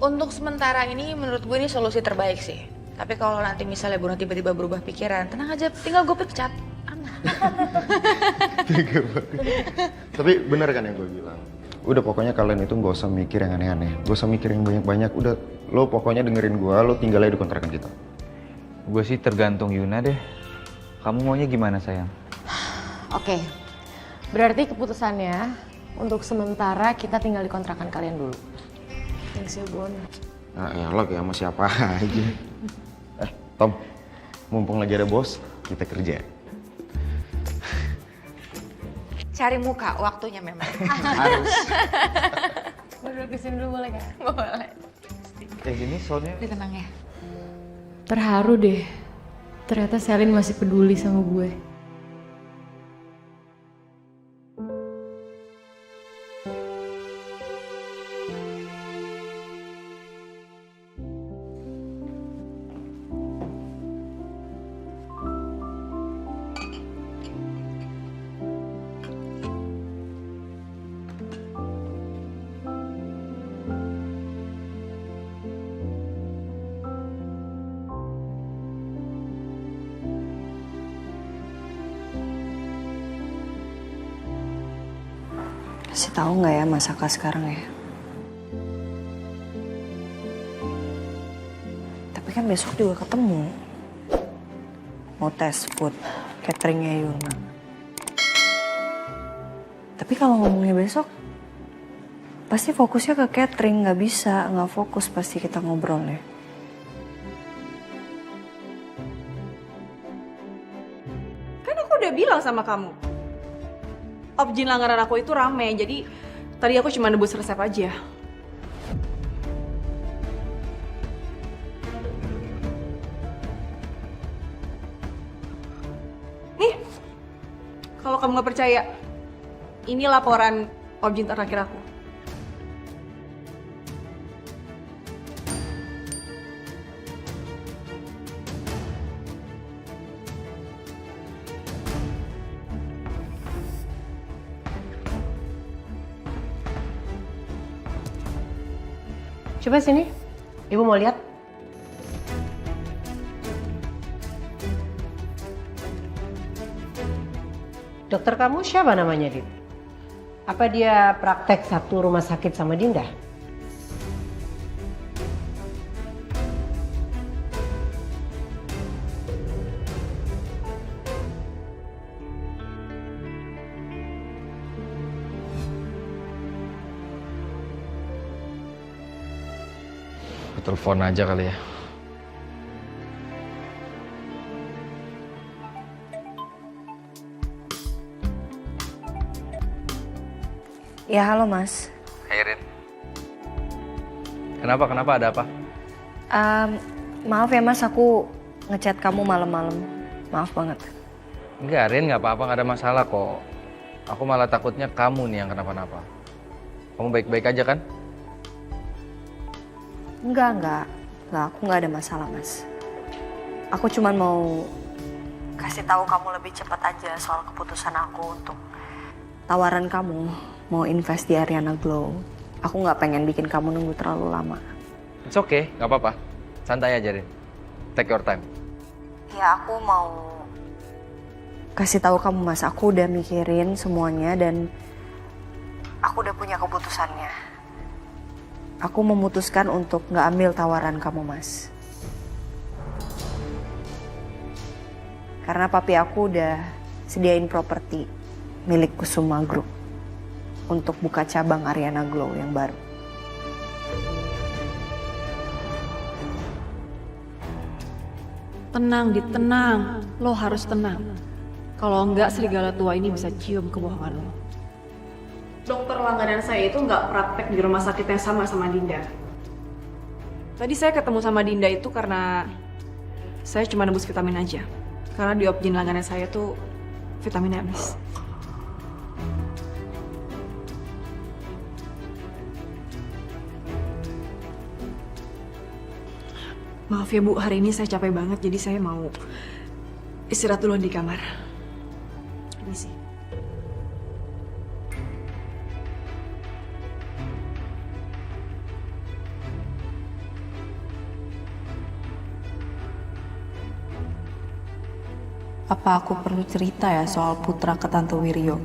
Untuk sementara ini menurut gue ini solusi terbaik sih. Tapi kalau nanti misalnya Buna tiba-tiba berubah pikiran, tenang aja, tinggal gue pecat. Tega banget. Tapi bener kan yang gue bilang? Udah pokoknya kalian itu nggak usah mikir yang aneh-aneh. Gak usah mikir yang banyak-banyak. Udah lo pokoknya dengerin gue, lo tinggal aja di kontrakan kita. Gue sih tergantung Yuna deh. Kamu maunya gimana sayang? Oke, berarti keputusannya untuk sementara kita tinggal di kontrakan kalian dulu. Thanks ya, Bon. Nah, elok ya sama siapa aja. Tom, mumpung lagi ada bos, kita kerja. Cari muka, waktunya memang. Harus. Berdua kesini dulu boleh kan? Boleh. Kayak gini soalnya. Udah tenang ya. Terharu deh, ternyata Selin masih peduli sama gue. Kasih tahu nggak ya Mas Saka sekarang ya? Tapi kan besok juga ketemu. Mau tes food, cateringnya Yuna. Tapi kalau ngomongnya besok, pasti fokusnya ke catering, nggak bisa, nggak fokus pasti kita ngobrol ya. Kan aku udah bilang sama kamu. Opjin langganan aku itu rame, jadi tadi aku cuma nebus resep aja. Nih, kalau kamu nggak percaya, ini laporan Opjin terakhir aku. Coba sini. Ibu mau lihat. Dokter kamu siapa namanya, Dit? Apa dia praktek satu rumah sakit sama Dinda? Telepon aja kali ya. Ya halo mas. Hai Rin. Kenapa ada apa? Maaf ya mas, aku ngechat kamu malam-malam. Maaf banget. Enggak Rin, nggak apa-apa, nggak ada masalah kok. Aku malah takutnya kamu nih yang kenapa-napa. Kamu baik-baik aja kan? Enggak, aku nggak ada masalah mas. Aku cuman mau kasih tahu kamu lebih cepat aja soal keputusan aku untuk tawaran kamu mau invest di Ariana Glow. Aku nggak pengen bikin kamu nunggu terlalu lama. It's okay, nggak apa-apa. Santai aja Rin. Take your time. Ya aku mau kasih tahu kamu mas, aku udah mikirin semuanya dan aku udah punya keputusannya. Aku memutuskan untuk nggak ambil tawaran kamu, Mas. Karena papi aku udah sediain properti milik Kusuma Group untuk buka cabang Ariana Glow yang baru. Tenang, Dit, tenang. Lo harus tenang. Kalau enggak, serigala tua ini bisa cium kebohongan lo. Dokter langganan saya itu nggak praktek di rumah sakit yang sama Dinda. Tadi saya ketemu sama Dinda itu karena saya cuma nebus vitamin aja. Karena di objin langganan saya tuh vitaminnya habis. Maaf ya Bu, hari ini saya capek banget jadi saya mau istirahat duluan di kamar. Ini sih. Apa aku perlu cerita ya soal Putra ke Tante Wiryo?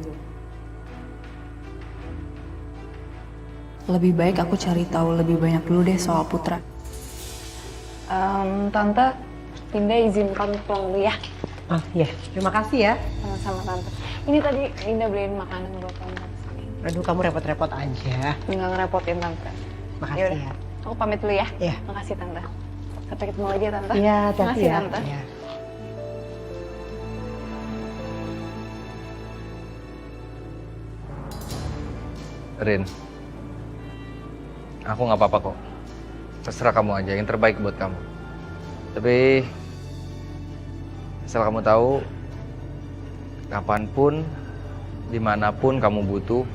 Lebih baik aku cari tahu lebih banyak dulu deh soal Putra. Tante, Dinda izinkan pulang dulu ya. Oh iya, terima kasih ya. Sama-sama Tante. Ini tadi Dinda beliin makanan buat kamu. Aduh, kamu repot-repot aja. Nggak ngerepotin Tante. Makasih Yaudah, ya. aku pamit dulu ya. Iya. Makasih Tante. Sampai ketemu lagi ya Tante. Iya, hati-hati Makasih ya. Tante. Iya. Rin, aku nggak apa-apa kok. Terserah kamu aja, yang terbaik buat kamu. Tapi asal kamu tahu, kapanpun, dimanapun kamu butuh,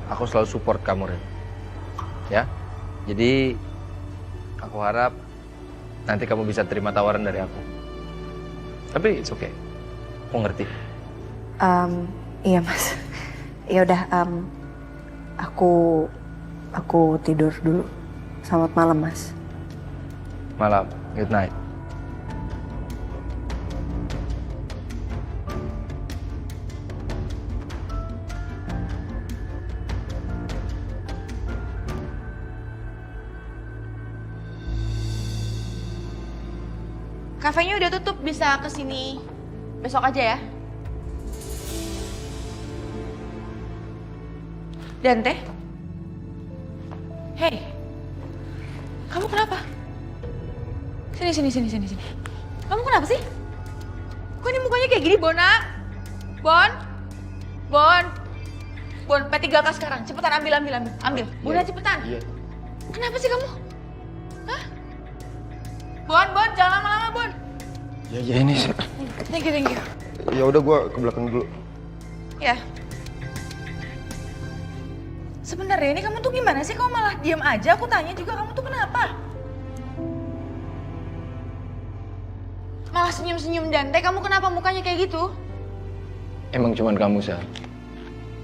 aku selalu support kamu, Rin. Ya, jadi aku harap nanti kamu bisa terima tawaran dari aku. Tapi it's okay, aku ngerti. Iya mas. Ya udah. Aku tidur dulu. Selamat malam, Mas. Malam, good night. Kafenya udah tutup, bisa kesini besok aja ya. Dante? Hey, kamu kenapa? Sini. Kamu kenapa sih? Kok ini mukanya kayak gini, Bona? Bon, P3K sekarang. Cepetan ambil. Bona, cepetan. Iya. Kenapa sih kamu? Hah? Bon, jangan lama-lama, Bon. Ya ini sih. Thank you. Ya udah gua ke belakang dulu. Ya. Sebenarnya ini kamu tuh gimana sih? Kamu malah diam aja. Aku tanya juga kamu tuh kenapa? Malah senyum-senyum Dante. Kamu kenapa mukanya kayak gitu? Emang cuman kamu, Sal,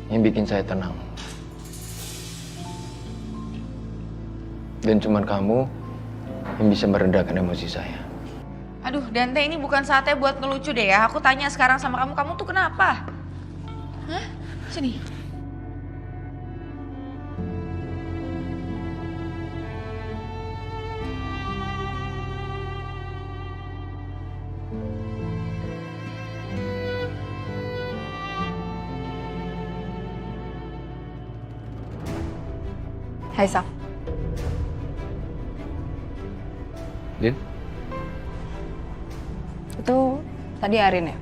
yang bikin saya tenang. Dan cuman kamu yang bisa meredakan emosi saya. Aduh, Dante, ini bukan saatnya buat ngelucu deh ya. Aku tanya sekarang sama kamu, kamu tuh kenapa? Hah? Sini. Hai, Saf. Din? Itu tadi Arin ya?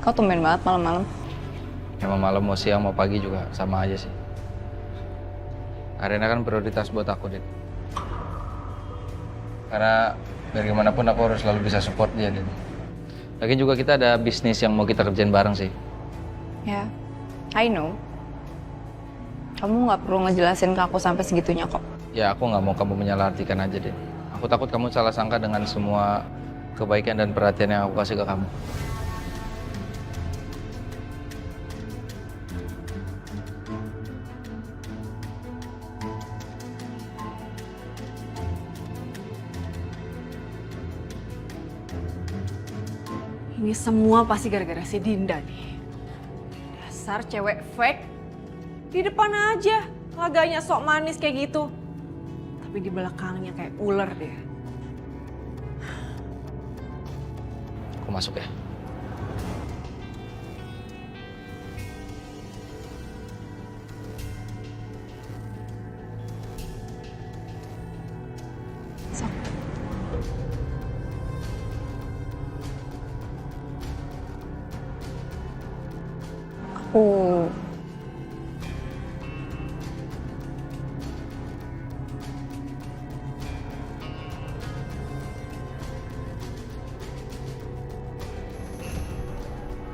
Kau tumben banget malam-malam. Emang malam mau siang mau pagi juga sama aja sih. Arena kan prioritas buat aku, Dit. Karena biar gimana pun aku harus selalu bisa support dia, Dit. Lagi juga kita ada bisnis yang mau kita kerjain bareng sih. Ya, I know. Kamu nggak perlu ngejelasin ke aku sampai segitunya kok. Ya aku nggak mau kamu menyalahartikan aja, Dit. Aku takut kamu salah sangka dengan semua kebaikan dan perhatian yang aku kasih ke kamu. Ini semua pasti gara-gara si Dinda nih. Dasar cewek fake. Di depan aja laganya sok manis kayak gitu. Tapi di belakangnya kayak ular deh. Aku masuk ya. Sok. Aku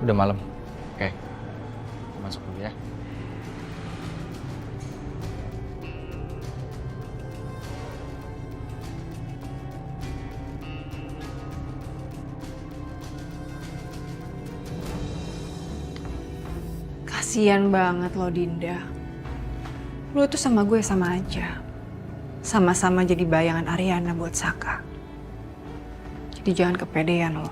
Udah malam. Oke. Masuk dulu ya. Kasian banget lo Dinda. Lo itu sama gue sama aja. Sama-sama jadi bayangan Ariana buat Saka. Jadi jangan kepedean lo.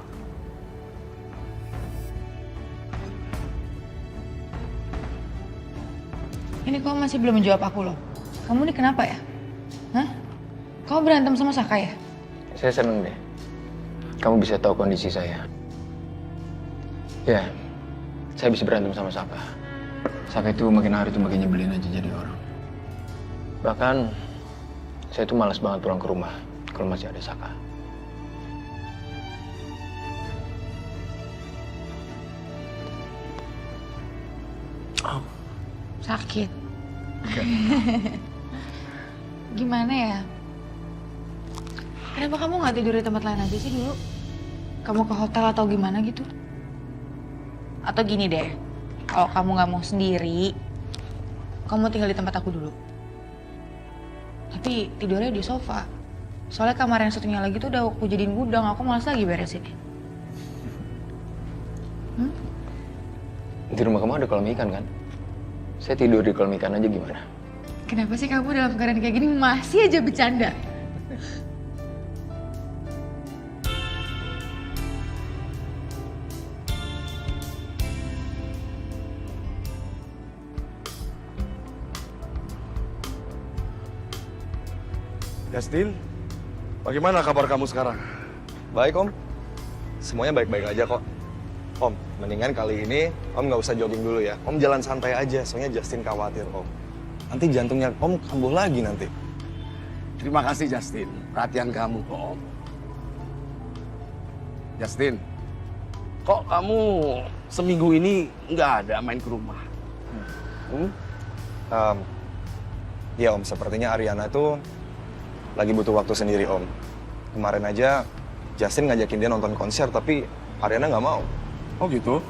Ini kamu masih belum menjawab aku loh. Kamu ini kenapa ya? Hah? Kamu berantem sama Saka ya? Saya seneng deh. Kamu bisa tahu kondisi saya. Ya, saya bisa berantem sama Saka. Saka itu makin hari tuh makin nyebelin aja jadi orang. Bahkan, saya tuh malas banget pulang ke rumah kalau masih ada Saka. Sakit. Gimana ya? Kenapa kamu nggak tidur di tempat lain aja sih dulu? Kamu ke hotel atau gimana gitu? Atau gini deh, kalau kamu nggak mau sendiri, kamu tinggal di tempat aku dulu. Tapi tidurnya di sofa. Soalnya kamar yang satunya lagi tuh udah aku jadiin gudang, aku malas lagi beresin. Di rumah kamu ada kolam ikan kan? Saya tidur di kolam ikan aja gimana? Kenapa sih kamu dalam keadaan kayak gini masih aja bercanda? Justin, bagaimana kabar kamu sekarang? Baik, Om. Semuanya baik-baik aja kok. Om, mendingan kali ini Om nggak usah jogging dulu ya. Om jalan santai aja, soalnya Justin khawatir, Om. Nanti jantungnya Om kambuh lagi nanti. Terima kasih Justin, perhatian kamu kok Om. Justin, kok kamu seminggu ini nggak ada main ke rumah? Ya Om, sepertinya Ariana tuh lagi butuh waktu sendiri Om. Kemarin aja Justin ngajakin dia nonton konser, tapi Ariana nggak mau. Oh gitu?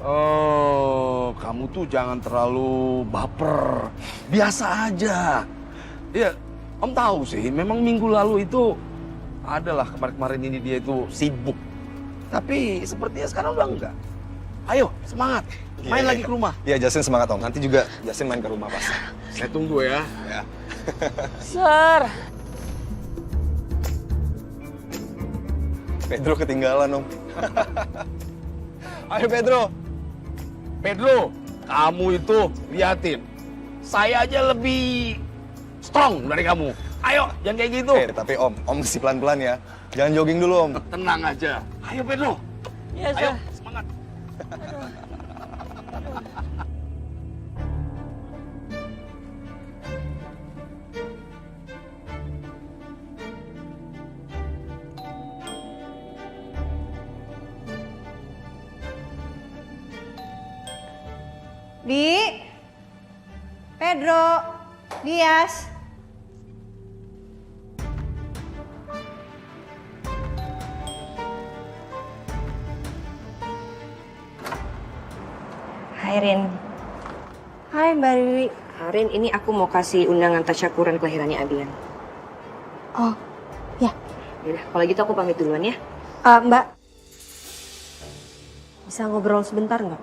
Oh, kamu tuh jangan terlalu baper. Biasa aja. Ya, Om tahu sih, memang minggu lalu itu adalah kemarin-kemarin ini dia itu sibuk. Tapi sepertinya sekarang udah enggak. Ayo, semangat. Main lagi ke rumah. Iya, Justin semangat Om. Nanti juga Justin main ke rumah pasti. Saya tunggu ya. Ya. Sir. Pedro ketinggalan Om. Ayo Pedro. Pedro, kamu itu liatin. Saya aja lebih strong dari kamu. Ayo, jangan kayak gitu. Tapi Om mesti pelan-pelan ya. Jangan jogging dulu Om. Tenang aja. Ayo Pedro. Iya, Ayo, Sir. semangat. Di, Pedro, Dias. Hai Rin. Hai Mbak Wiwi. Rin, ini aku mau kasih undangan tasyakuran kelahirannya Abian. Oh, ya. Yaudah, kalau gitu aku pamit duluan ya. Mbak, bisa ngobrol sebentar nggak?